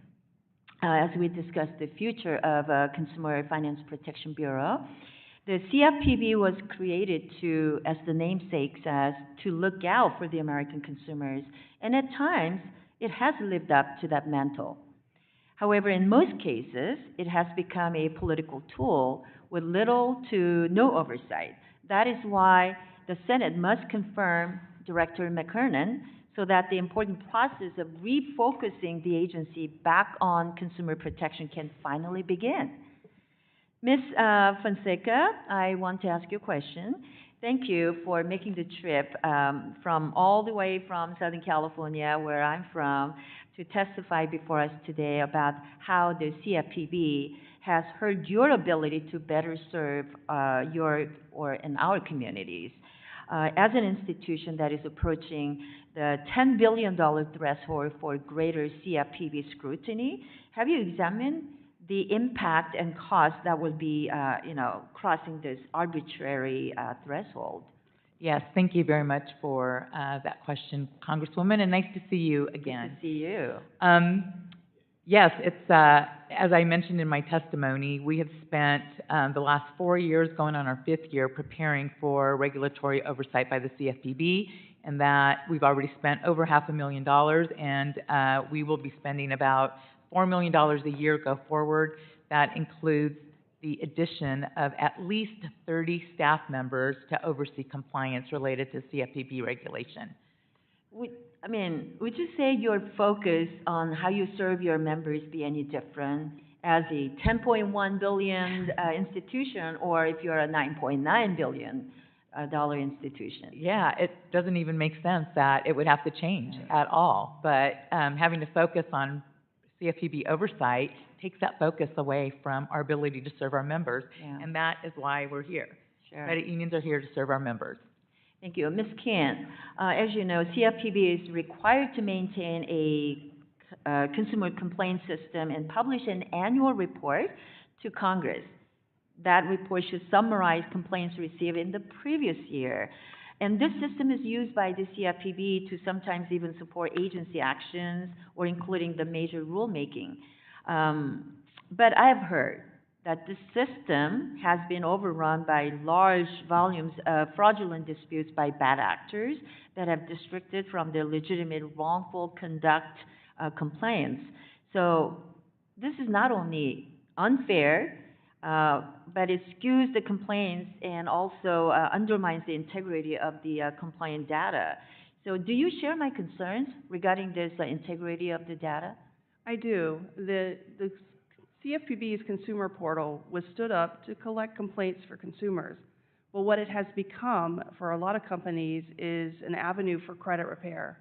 as we discuss the future of Consumer Finance Protection Bureau. The CFPB was created to, as the namesake says, to look out for the American consumers, and at times it has lived up to that mantle. However, in most cases, it has become a political tool with little to no oversight. That is why the Senate must confirm Director McKernan so that the important process of refocusing the agency back on consumer protection can finally begin. Ms. Fonseca, I want to ask you a question. Thank you for making the trip from all the way from Southern California, where I'm from, to testify before us today about how the CFPB has heard your ability to better serve in our communities. As an institution that is approaching the $10 billion threshold for greater CFPB scrutiny, have you examined the impact and cost that will be, crossing this arbitrary threshold? Yes, thank you very much for that question, Congresswoman, and nice to see you again. Good to see you. Yes, it's as I mentioned in my testimony, we have spent the last 4 years, going on our 5th year, preparing for regulatory oversight by the CFPB, and that we've already spent over $500,000, and we will be spending about $4 million a year go forward. That includes the addition of at least 30 staff members to oversee compliance related to CFPB regulation. Would you say your focus on how you serve your members be any different as a $10.1 billion institution, or if you're a $9.9 billion dollar institution? Yeah, it doesn't even make sense that it would have to change at all. But having to focus on CFPB oversight takes that focus away from our ability to serve our members, and that is why we're here. Sure. Credit unions are here to serve our members. Thank you. Ms. Kent, as you know, CFPB is required to maintain a consumer complaint system and publish an annual report to Congress. That report should summarize complaints received in the previous year. And this system is used by the CFPB to sometimes even support agency actions or including the major rulemaking. But I've heard that this system has been overrun by large volumes of fraudulent disputes by bad actors that have distracted from their legitimate wrongful conduct complaints. So this is not only unfair, but it skews the complaints and also undermines the integrity of the complaint data. So do you share my concerns regarding this integrity of the data? I do. The CFPB's consumer portal was stood up to collect complaints for consumers. Well, what it has become for a lot of companies is an avenue for credit repair.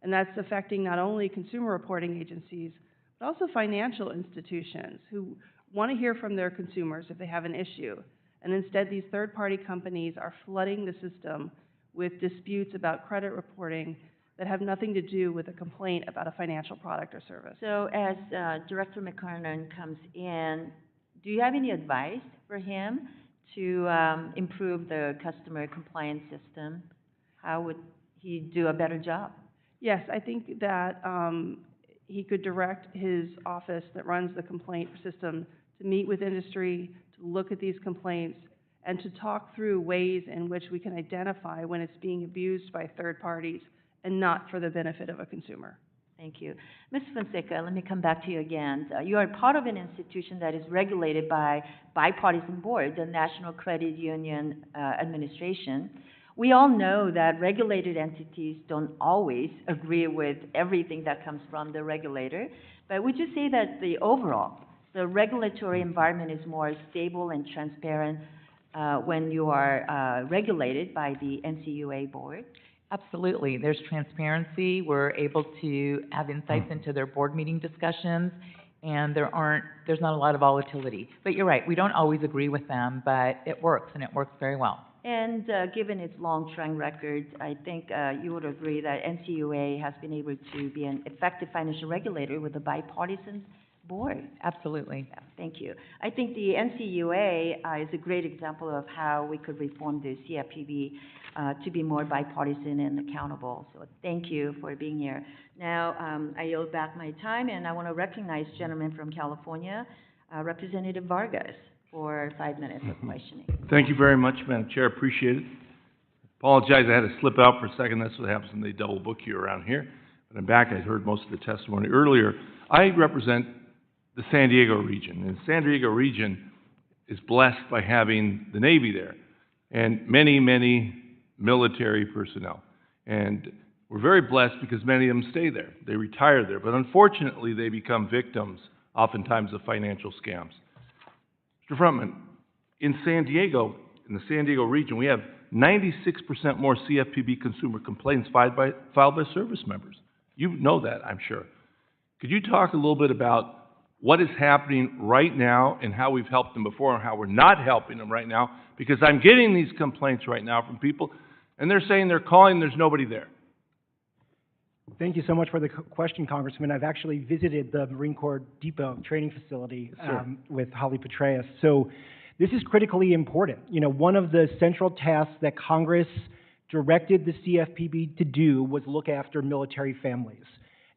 And that's affecting not only consumer reporting agencies, but also financial institutions who want to hear from their consumers if they have an issue. And instead, these third-party companies are flooding the system with disputes about credit reporting that have nothing to do with a complaint about a financial product or service. So as Director McKernan comes in, do you have any advice for him to improve the customer compliance system? How would he do a better job? Yes, I think that he could direct his office that runs the complaint system to meet with industry, to look at these complaints, and to talk through ways in which we can identify when it's being abused by third parties and not for the benefit of a consumer. Thank you. Ms. Fonseca, let me come back to you again. You are part of an institution that is regulated by bipartisan board, the National Credit Union Administration. We all know that regulated entities don't always agree with everything that comes from the regulator, but would you say that the regulatory environment is more stable and transparent when you are regulated by the NCUA board? Absolutely. There's transparency. We're able to have insights into their board meeting discussions, and there's not a lot of volatility. But you're right, we don't always agree with them, but it works, and it works very well. And given its long track record, I think you would agree that NCUA has been able to be an effective financial regulator with a bipartisan board. Absolutely. Yeah, thank you. I think the NCUA is a great example of how we could reform the CFPB to be more bipartisan and accountable. So thank you for being here. Now, I yield back my time, and I want to recognize gentleman from California, Representative Vargas, for 5 minutes of questioning. Thank you very much, Madam Chair. Appreciate it. Apologize, I had to slip out for a second. That's what happens when they double book you around here. But I'm back. I heard most of the testimony earlier. I represent the San Diego region, and the San Diego region is blessed by having the Navy there and many, many military personnel. And we're very blessed because many of them stay there. They retire there. But unfortunately, they become victims, oftentimes, of financial scams. Mr. Frontman, in San Diego, in the San Diego region, we have 96% more CFPB consumer complaints filed by service members. You know that, I'm sure. Could you talk a little bit about what is happening right now and how we've helped them before and how we're not helping them right now? Because I'm getting these complaints right now from people, and they're saying they're calling, there's nobody there. Thank you so much for the question, Congressman. I've actually visited the Marine Corps Depot training facility with Holly Petraeus. So this is critically important. You know, one of the central tasks that Congress directed the CFPB to do was look after military families.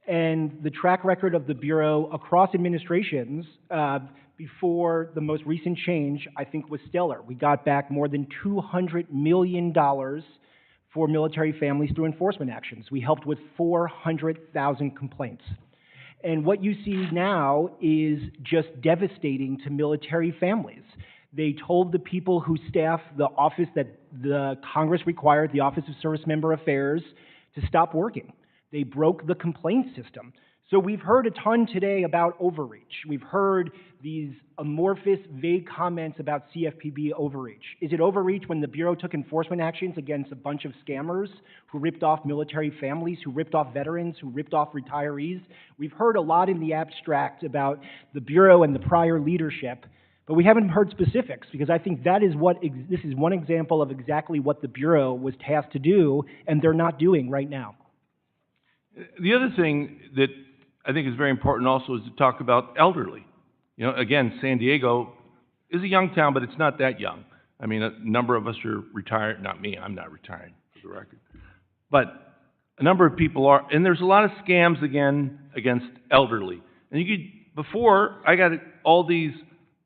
And the track record of the Bureau across administrations before the most recent change, I think, was stellar. We got back more than $200 million for military families through enforcement actions. We helped with 400,000 complaints. And what you see now is just devastating to military families. They told the people who staff the office that the Congress required, the Office of Service Member Affairs, to stop working. They broke the complaint system. So we've heard a ton today about overreach. We've heard these amorphous, vague comments about CFPB overreach. Is it overreach when the Bureau took enforcement actions against a bunch of scammers who ripped off military families, who ripped off veterans, who ripped off retirees? We've heard a lot in the abstract about the Bureau and the prior leadership, but we haven't heard specifics, because I think that is this is one example of exactly what the Bureau was tasked to do, and they're not doing right now. The other thing that I think is very important also is to talk about elderly. You know, again, San Diego is a young town, but it's not that young. I mean, a number of us are retired. Not me, I'm not retiring, for the record. But a number of people are, and there's a lot of scams, again, against elderly. And before, I got all these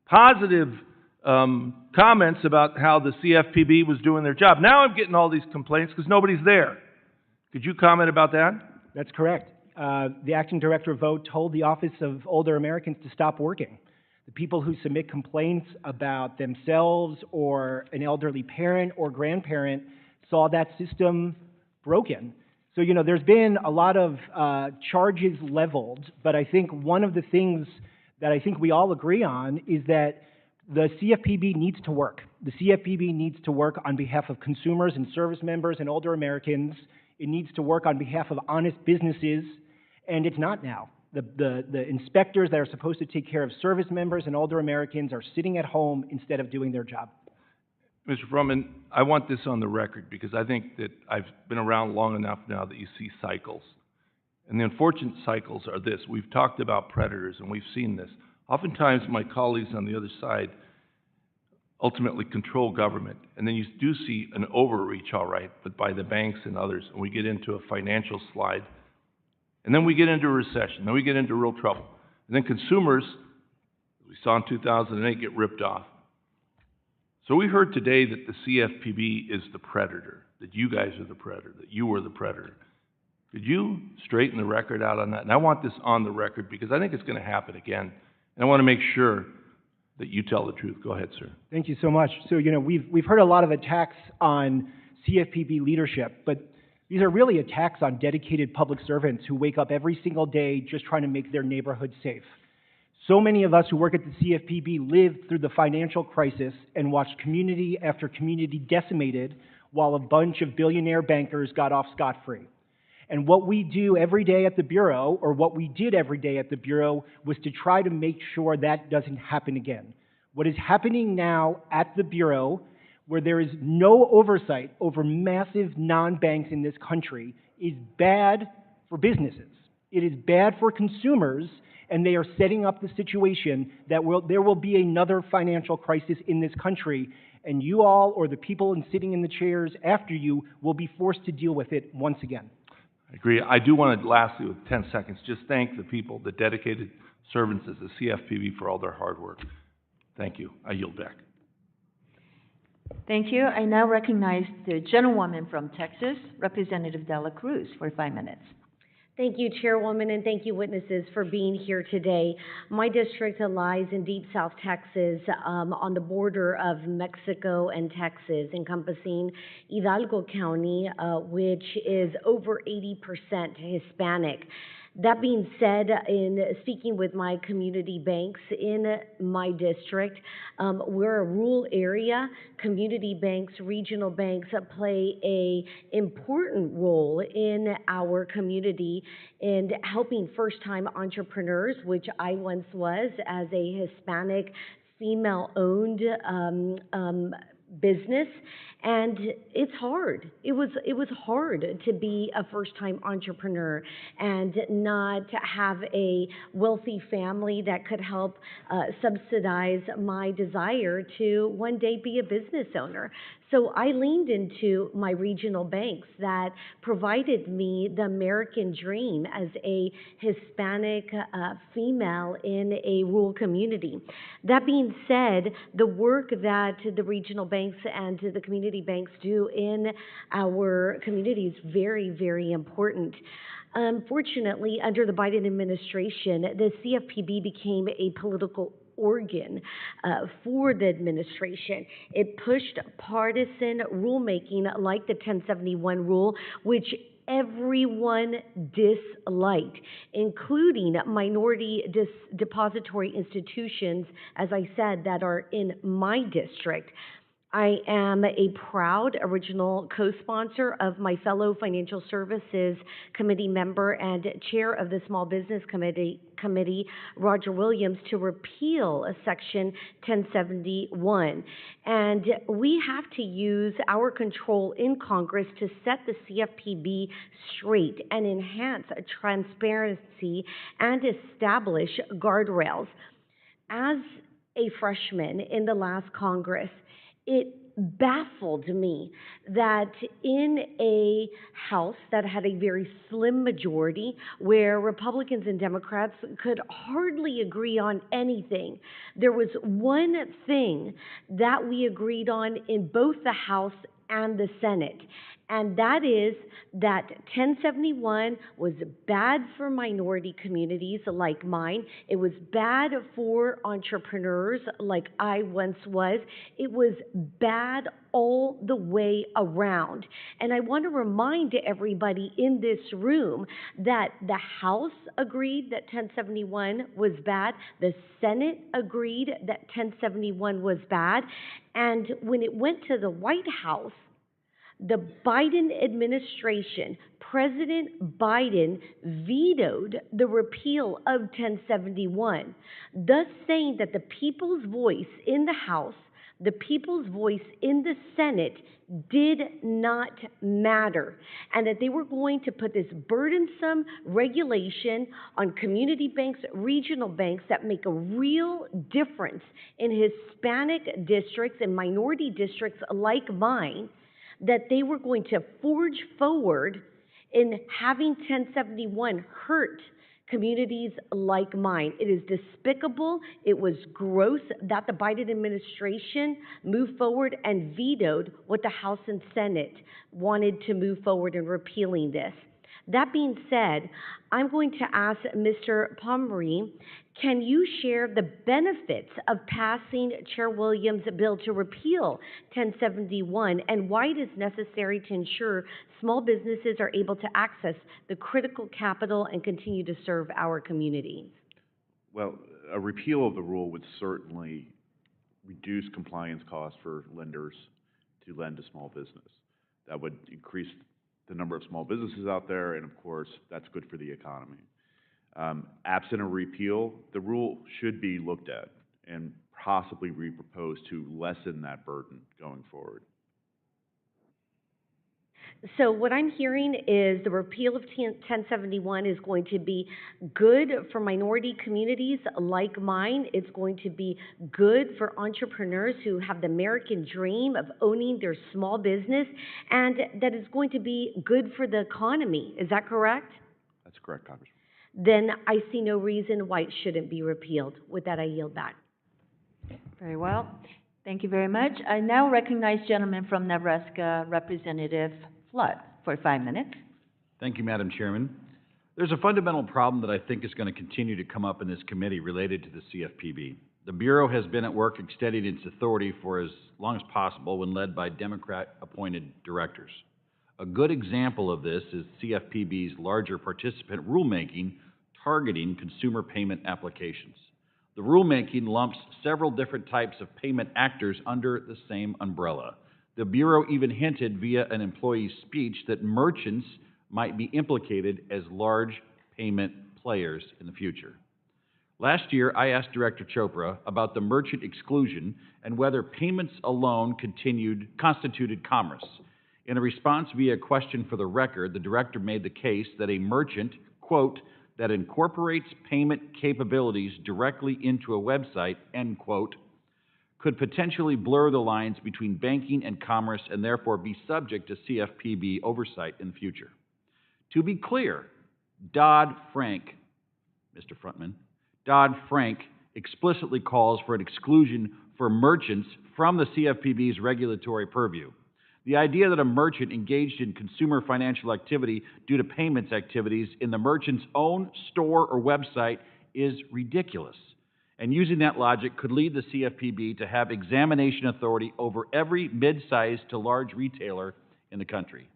positive comments about how the CFPB was doing their job. Now I'm getting all these complaints because nobody's there. Could you comment about that? That's correct. The acting director of Vote told the Office of Older Americans to stop working. The people who submit complaints about themselves or an elderly parent or grandparent saw that system broken. So, you know, there's been a lot of charges leveled, but I think one of the things that I think we all agree on is that the CFPB needs to work. The CFPB needs to work on behalf of consumers and service members and older Americans. It needs to work on behalf of honest businesses, and it's not now. The inspectors that are supposed to take care of service members and older Americans are sitting at home instead of doing their job. Mr. Froman, I want this on the record because I think that I've been around long enough now that you see cycles. And the unfortunate cycles are this. We've talked about predators, and we've seen this. Oftentimes, my colleagues on the other side ultimately control government. And then you do see an overreach, all right, but by the banks and others, and we get into a financial slide. And then we get into a recession. Then we get into real trouble. And then consumers, as we saw in 2008, get ripped off. So we heard today that the CFPB is the predator, that you guys are the predator, that you were the predator. Could you straighten the record out on that? And I want this on the record because I think it's going to happen again. And I want to make sure that you tell the truth. Go ahead, sir. Thank you so much. So, you know, we've heard a lot of attacks on CFPB leadership, but these are really attacks on dedicated public servants who wake up every single day just trying to make their neighborhood safe. So many of us who work at the CFPB lived through the financial crisis and watched community after community decimated while a bunch of billionaire bankers got off scot-free. And what we do every day at the Bureau, or what we did every day at the Bureau, was to try to make sure that doesn't happen again. What is happening now at the Bureau, where there is no oversight over massive non-banks in this country, is bad for businesses. It is bad for consumers, and they are setting up the situation that there will be another financial crisis in this country, and you all, or the people sitting in the chairs after you, will be forced to deal with it once again. I agree. I do want to, lastly, with 10 seconds, just thank the people, the dedicated servants of the CFPB for all their hard work. Thank you. I yield back. Thank you. I now recognize the gentlewoman from Texas, Representative Dela Cruz, for 5 minutes. Thank you, Chairwoman, and thank you, witnesses, for being here today. My district lies in Deep South Texas, on the border of Mexico and Texas, encompassing Hidalgo County, which is over 80% Hispanic. That being said, in speaking with my community banks in my district, we're a rural area. Community banks, regional banks play an important role in our community in helping first-time entrepreneurs, which I once was as a Hispanic female-owned business, and it's hard. It was hard to be a first-time entrepreneur and not have a wealthy family that could help subsidize my desire to one day be a business owner. So I leaned into my regional banks that provided me the American dream as a Hispanic female in a rural community. That being said, the work that the regional banks and the community banks do in our community is very, very important. Unfortunately, under the Biden administration, the CFPB became a political organ for the administration. It pushed partisan rulemaking like the 1071 rule, which everyone disliked, including minority depository institutions, as I said, that are in my district. I am a proud original co-sponsor of my fellow Financial Services Committee member and chair of the Small Business Committee, Roger Williams, to repeal Section 1071. And we have to use our control in Congress to set the CFPB straight and enhance transparency and establish guardrails. As a freshman in the last Congress, it baffled me that in a House that had a very slim majority, where Republicans and Democrats could hardly agree on anything, there was one thing that we agreed on in both the House and the Senate, and that is that 1071 was bad for minority communities like mine. It was bad for entrepreneurs like I once was. It was bad all the way around. And I want to remind everybody in this room that the House agreed that 1071 was bad, the Senate agreed that 1071 was bad, and when it went to the White House, the Biden administration, President Biden, vetoed the repeal of 1071, thus saying that the people's voice in the House, the people's voice in the Senate did not matter, and that they were going to put this burdensome regulation on community banks, regional banks that make a real difference in Hispanic districts and minority districts like mine, that they were going to forge forward in having 1071 hurt communities like mine. It is despicable. It was gross that the Biden administration moved forward and vetoed what the House and Senate wanted to move forward in repealing this. That being said, I'm going to ask Mr. Pomeroy, can you share the benefits of passing Chair Williams' bill to repeal 1071 and why it is necessary to ensure small businesses are able to access the critical capital and continue to serve our communities? Well, a repeal of the rule would certainly reduce compliance costs for lenders to lend to small business. That would increase the number of small businesses out there, and of course, that's good for the economy. Absent a repeal, the rule should be looked at and possibly re-proposed to lessen that burden going forward. So what I'm hearing is the repeal of 1071 is going to be good for minority communities like mine. It's going to be good for entrepreneurs who have the American dream of owning their small business, and that it's going to be good for the economy. Is that correct? That's correct, Congressman. Then I see no reason why it shouldn't be repealed. With that, I yield back. Very well. Thank you very much. I now recognize gentleman from Nebraska, Representative Flood, for 5 minutes. Thank you, Madam Chairman. There's a fundamental problem that I think is going to continue to come up in this committee related to the CFPB. The Bureau has been at work extending its authority for as long as possible when led by Democrat-appointed directors. A good example of this is CFPB's larger participant rulemaking targeting consumer payment applications. The rulemaking lumps several different types of payment actors under the same umbrella. The Bureau even hinted via an employee's speech that merchants might be implicated as large payment players in the future. Last year, I asked Director Chopra about the merchant exclusion and whether payments alone constituted commerce. In a response via a question for the record, the director made the case that a merchant, quote, that incorporates payment capabilities directly into a website, end quote, could potentially blur the lines between banking and commerce and therefore be subject to CFPB oversight in the future. To be clear, Dodd-Frank, Mr. Frontman, Dodd-Frank explicitly calls for an exclusion for merchants from the CFPB's regulatory purview. The idea that a merchant engaged in consumer financial activity due to payments activities in the merchant's own store or website is ridiculous. And using that logic could lead the CFPB to have examination authority over every mid-sized to large retailer in the country.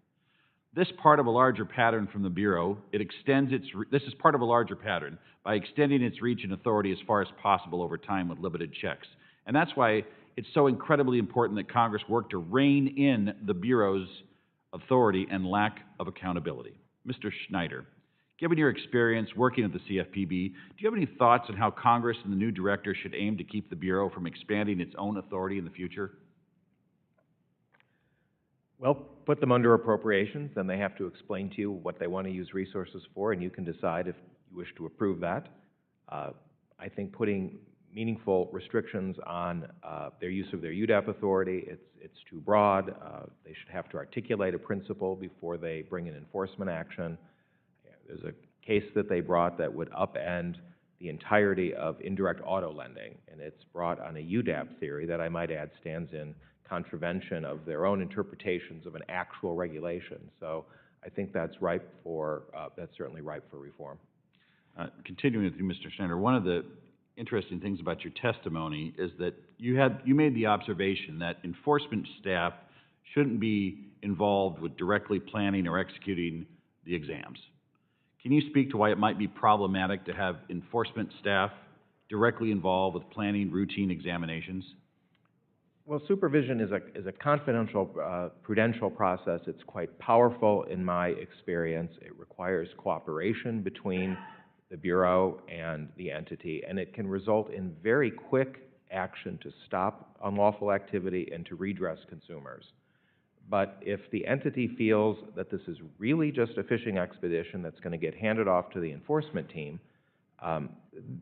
This part of a larger pattern from the Bureau, this is part of a larger pattern by extending its reach and authority as far as possible over time with limited checks. And that's why it's so incredibly important that Congress work to rein in the Bureau's authority and lack of accountability. Mr. Schneider, given your experience working at the CFPB, do you have any thoughts on how Congress and the new director should aim to keep the Bureau from expanding its own authority in the future? Well, put them under appropriations, then they have to explain to you what they want to use resources for, and you can decide if you wish to approve that. I think putting meaningful restrictions on their use of their UDAP authority, it's too broad. They should have to articulate a principle before they bring an enforcement action. There's a case that they brought that would upend the entirety of indirect auto lending, and it's brought on a UDAP theory that I might add stands in contravention of their own interpretations of an actual regulation. So I think that's that's certainly ripe for reform. Continuing with you, Mr. Schneider, one of the interesting things about your testimony is that you made the observation that enforcement staff shouldn't be involved with directly planning or executing the exams. Can you speak to why it might be problematic to have enforcement staff directly involved with planning routine examinations? Well, supervision is a confidential, prudential process. It's quite powerful in my experience. It requires cooperation between the Bureau and the entity, and it can result in very quick action to stop unlawful activity and to redress consumers. But if the entity feels that this is really just a fishing expedition that's going to get handed off to the enforcement team,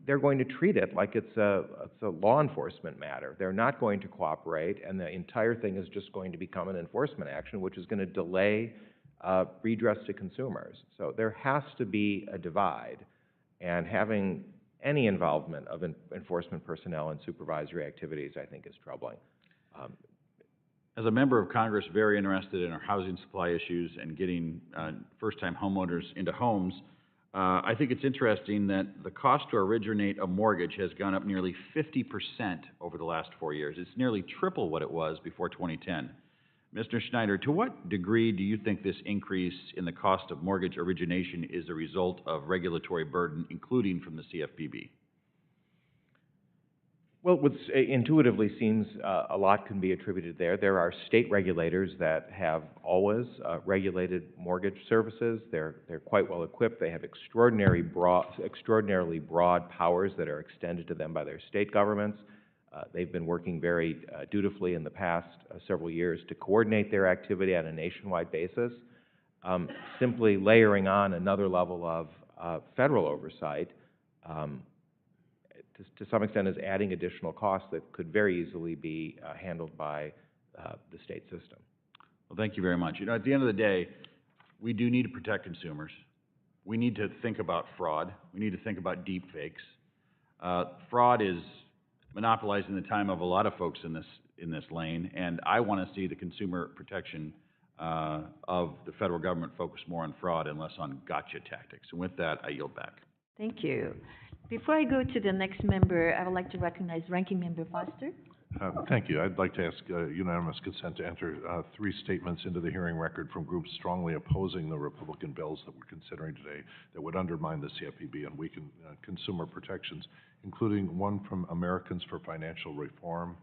they're going to treat it like it's a law enforcement matter. They're not going to cooperate, and the entire thing is just going to become an enforcement action, which is going to delay redress to consumers. So there has to be a divide, and having any involvement of enforcement personnel in supervisory activities, I think, is troubling. As a member of Congress very interested in our housing supply issues and getting first-time homeowners into homes, I think it's interesting that the cost to originate a mortgage has gone up nearly 50% over the last 4 years. It's nearly triple what it was before 2010. Mr. Schneider, to what degree do you think this increase in the cost of mortgage origination is a result of regulatory burden, including from the CFPB? Well, what intuitively seems a lot can be attributed there. There are state regulators that have always regulated mortgage services. They're quite well equipped. They have extraordinarily broad powers that are extended to them by their state governments. They've been working very dutifully in the past several years to coordinate their activity on a nationwide basis. Simply layering on another level of federal oversight to some extent is adding additional costs that could very easily be handled by the state system. Well, thank you very much. You know, at the end of the day, we do need to protect consumers. We need to think about fraud. We need to think about deep fakes. Fraud is monopolizing the time of a lot of folks in this lane, and I want to see the consumer protection of the federal government focus more on fraud and less on gotcha tactics. And with that, I yield back. Thank you. Before I go to the next member, I would like to recognize Ranking Member Foster. Thank you. I'd like to ask unanimous consent to enter 3 statements into the hearing record from groups strongly opposing the Republican bills that we're considering today that would undermine the CFPB and weaken consumer protections, including one from Americans for Financial Reform,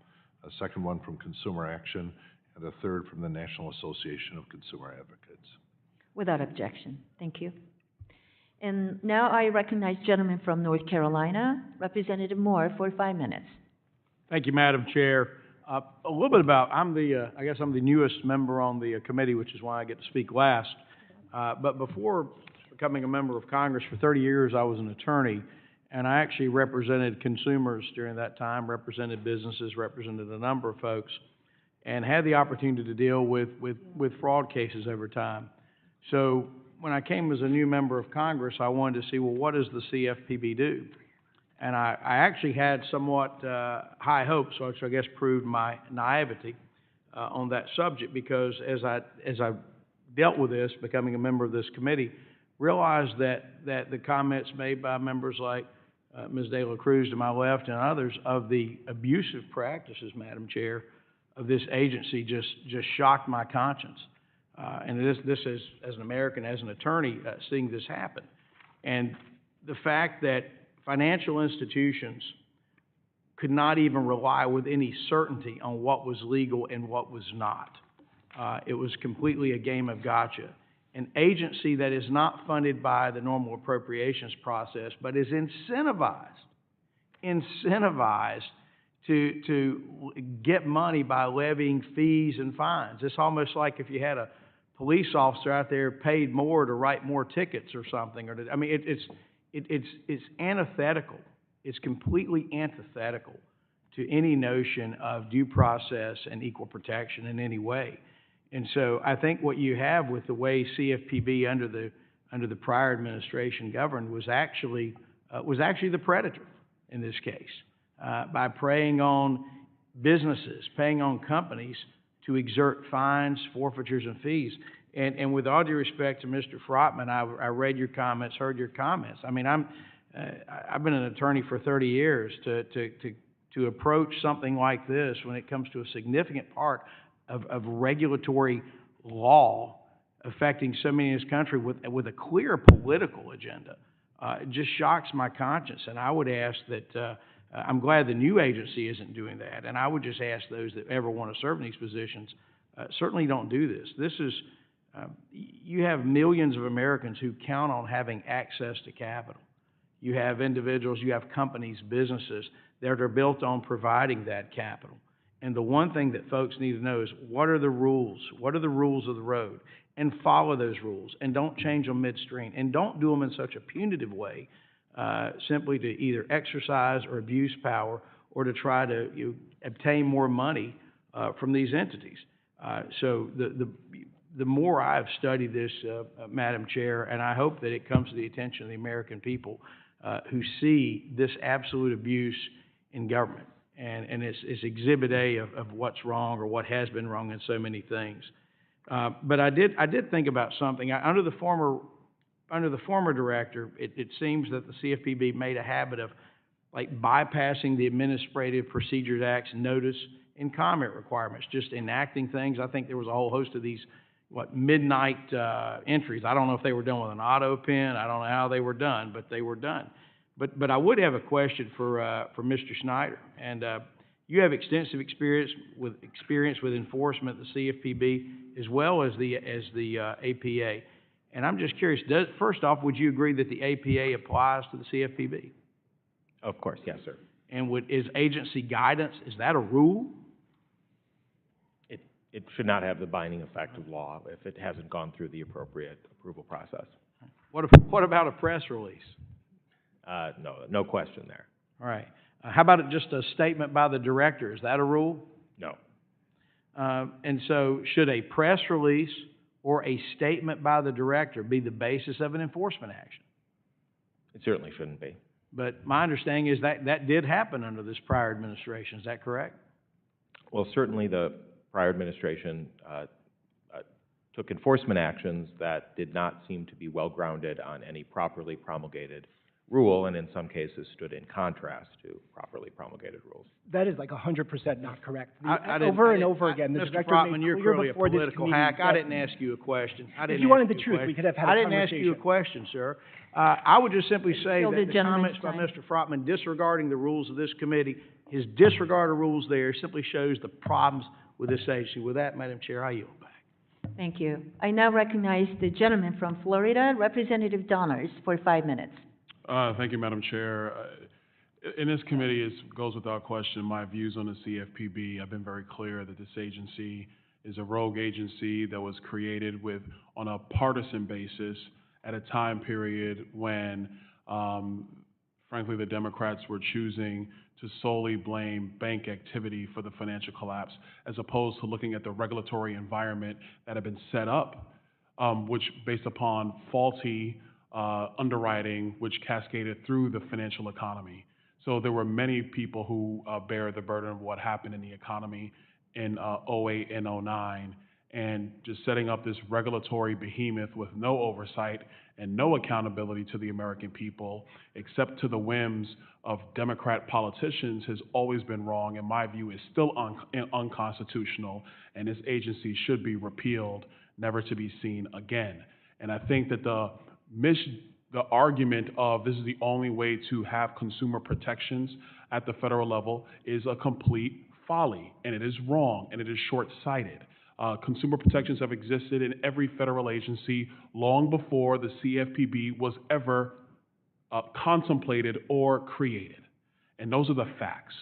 a second one from Consumer Action, and a third from the National Association of Consumer Advocates. Without objection. Thank you. And now I recognize gentleman from North Carolina, Representative Moore, for 5 minutes. Thank you, Madam Chair. A little bit about, I guess I'm the newest member on the committee, which is why I get to speak last. But before becoming a member of Congress, for 30 years I was an attorney, and I actually represented consumers during that time, represented businesses, represented a number of folks, and had the opportunity to deal with fraud cases over time. So when I came as a new member of Congress, I wanted to see, well, what does the CFPB do? And I actually had somewhat high hopes, which I guess proved my naivety on that subject, because as I dealt with this, becoming a member of this committee, realized that the comments made by members like Ms. De La Cruz to my left and others of the abusive practices, Madam Chair, of this agency just shocked my conscience. And this is, as an American, as an attorney, seeing this happen. And the fact that financial institutions could not even rely with any certainty on what was legal and what was not. It was completely a game of gotcha. An agency that is not funded by the normal appropriations process, but is incentivized to get money by levying fees and fines. It's almost like if you had a police officer out there paid more to write more tickets or something. It's antithetical. It's completely antithetical to any notion of due process and equal protection in any way. And so I think what you have with the way CFPB under the prior administration governed was actually the predator in this case, by preying on businesses, preying on companies to exert fines, forfeitures, and fees. And with all due respect to Mr. Frotman, I read your comments, heard your comments. I mean, I've been an attorney for 30 years. To approach something like this when it comes to a significant part of regulatory law affecting so many in this country with a clear political agenda, it just shocks my conscience. And I would ask that, I'm glad the new agency isn't doing that, and I would just ask those that ever want to serve in these positions, certainly don't do this. This is, you have millions of Americans who count on having access to capital. You have individuals, you have companies, businesses that are built on providing that capital. And the one thing that folks need to know is, what are the rules? What are the rules of the road? And follow those rules, and don't change them midstream, and don't do them in such a punitive way, simply to either exercise or abuse power, or to try to obtain more money from these entities. So the more I've studied this, Madam Chair, and I hope that it comes to the attention of the American people who see this absolute abuse in government, and it's Exhibit A of what's wrong or what has been wrong in so many things. But I did think about something. Under the former director, it seems that the CFPB made a habit of like bypassing the Administrative Procedures Act's notice and comment requirements, just enacting things. I think there was a whole host of these midnight entries. I don't know if they were done with an auto pen. I don't know how they were done, but they were done. But I would have a question for Mr. Schneider. And you have extensive experience with enforcement, the CFPB, as well as the APA. And I'm just curious, first off, would you agree that the APA applies to the CFPB? Of course, yes, sir. And is agency guidance, is that a rule? It should not have the binding effect of law if it hasn't gone through the appropriate approval process. What about a press release? No question there. All right. How about just a statement by the director? Is that a rule? No. And so should a press release or a statement by the director be the basis of an enforcement action? It certainly shouldn't be. But my understanding is that did happen under this prior administration. Is that correct? Well, certainly the prior administration took enforcement actions that did not seem to be well-grounded on any properly promulgated rule, and in some cases stood in contrast to properly promulgated rules. That is like 100% not correct. Over and over again, the Mr. director Frotman, made you're clear clearly a before this political committee hack. I that- didn't ask you a question. If you wanted the truth, we could have had a I didn't ask you a conversation. question, sir. I would just simply say Still that the the gentleman's comments by time. Mr. Frotman disregarding the rules of this committee, his disregard of rules there simply shows the problems with this agency. With that, Madam Chair, I yield back. Thank you. I now recognize the gentleman from Florida, Representative Donners, for 5 minutes. Thank you, Madam Chair. In this committee, it goes without question my views on the CFPB. I've been very clear that this agency is a rogue agency that was created on a partisan basis at a time period when, frankly, the Democrats were choosing to solely blame bank activity for the financial collapse, as opposed to looking at the regulatory environment that had been set up, which based upon faulty underwriting, which cascaded through the financial economy. So there were many people who bear the burden of what happened in the economy in 08 and 09, and just setting up this regulatory behemoth with no oversight and no accountability to the American people, except to the whims of Democrat politicians, has always been wrong, in my view, is still unconstitutional, and this agency should be repealed, never to be seen again. And I think that the argument of this is the only way to have consumer protections at the federal level is a complete folly, and it is wrong, and it is short-sighted. Consumer protections have existed in every federal agency long before the CFPB was ever contemplated or created. And those are the facts.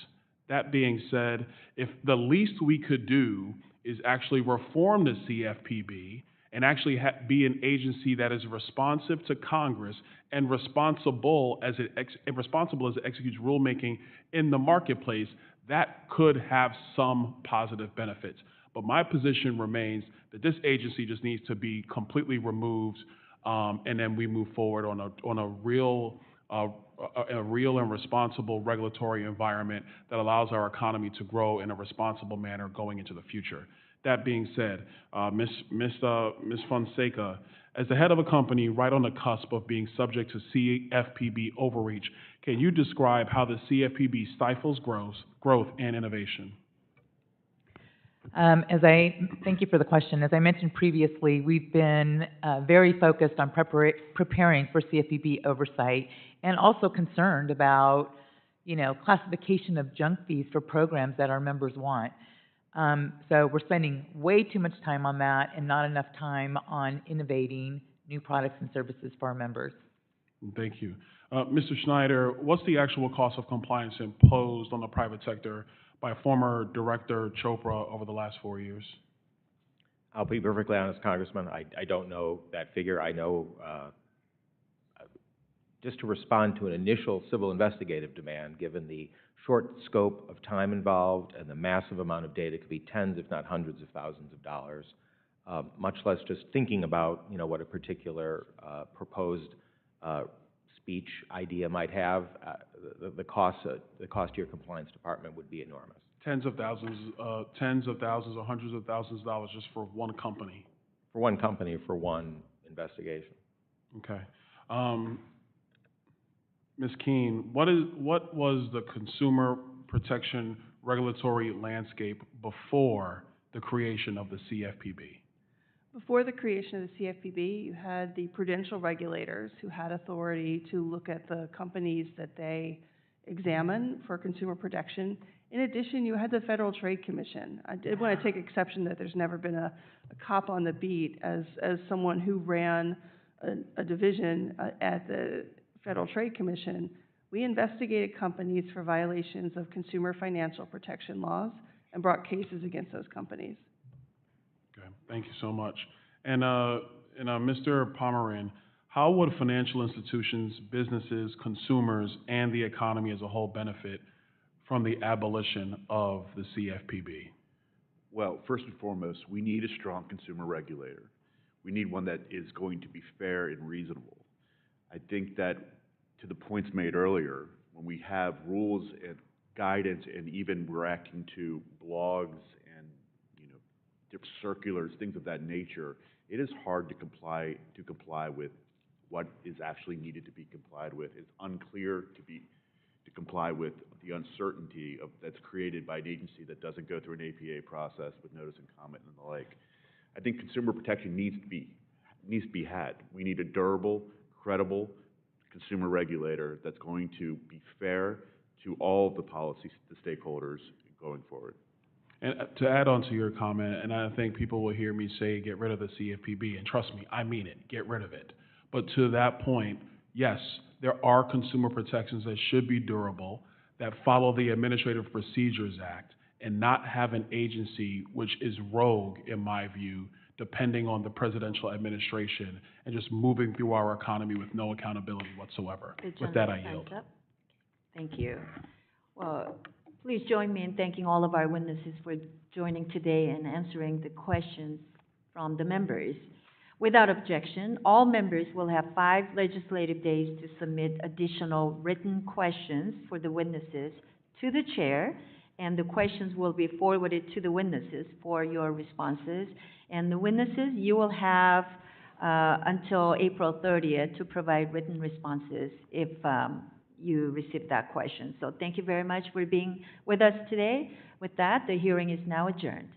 That being said, if the least we could do is actually reform the CFPB and actually be an agency that is responsive to Congress and responsible as it executes rulemaking in the marketplace, that could have some positive benefits. But my position remains that this agency just needs to be completely removed, and then we move forward on a real and responsible regulatory environment that allows our economy to grow in a responsible manner going into the future. That being said, Ms. Fonseca, as the head of a company right on the cusp of being subject to CFPB overreach, can you describe how the CFPB stifles growth and innovation? Thank you for the question. As I mentioned previously, we've been very focused on preparing for CFPB oversight, and also concerned about, classification of junk fees for programs that our members want. So we're spending way too much time on that and not enough time on innovating new products and services for our members. Thank you. Mr. Schneider, what's the actual cost of compliance imposed on the private sector by former Director Chopra over the last 4 years? I'll be perfectly honest, Congressman, I don't know that figure. I know, just to respond to an initial civil investigative demand, given the short scope of time involved and the massive amount of data, could be tens, if not hundreds of thousands of dollars, much less just thinking about, what a particular proposed speech idea might have. The cost to your compliance department would be enormous. Tens of thousands or hundreds of thousands of dollars just for one company. For one company, for one investigation. Okay. Ms. Keene, what was the consumer protection regulatory landscape before the creation of the CFPB? Before the creation of the CFPB, you had the prudential regulators who had authority to look at the companies that they examine for consumer protection. In addition, you had the Federal Trade Commission. I did want to take exception that there's never been a cop on the beat as someone who ran a division at the Federal Trade Commission. We investigated companies for violations of consumer financial protection laws and brought cases against those companies. Okay, thank you so much. And Mr. Pomeran, how would financial institutions, businesses, consumers, and the economy as a whole benefit from the abolition of the CFPB? Well, first and foremost, we need a strong consumer regulator. We need one that is going to be fair and reasonable. I think that, to the points made earlier, when we have rules and guidance and even reacting to blogs and, different circulars, things of that nature, it is hard to comply with what is actually needed to be complied with. It's unclear to comply with the uncertainty that's created by an agency that doesn't go through an APA process with notice and comment and the like. I think consumer protection needs to be had. We need a durable, credible consumer regulator that's going to be fair to all of the policy, the stakeholders going forward. And to add on to your comment, and I think people will hear me say get rid of the CFPB, and trust me, I mean it, get rid of it. But to that point, yes, there are consumer protections that should be durable, that follow the Administrative Procedures Act, and not have an agency which is rogue, in my view, depending on the presidential administration and just moving through our economy with no accountability whatsoever. With that, I yield. Thank you. Well, please join me in thanking all of our witnesses for joining today and answering the questions from the members. Without objection, all members will have 5 legislative days to submit additional written questions for the witnesses to the chair, and the questions will be forwarded to the witnesses for your responses. And the witnesses, you will have until April 30th to provide written responses if you receive that question. So thank you very much for being with us today. With that, the hearing is now adjourned.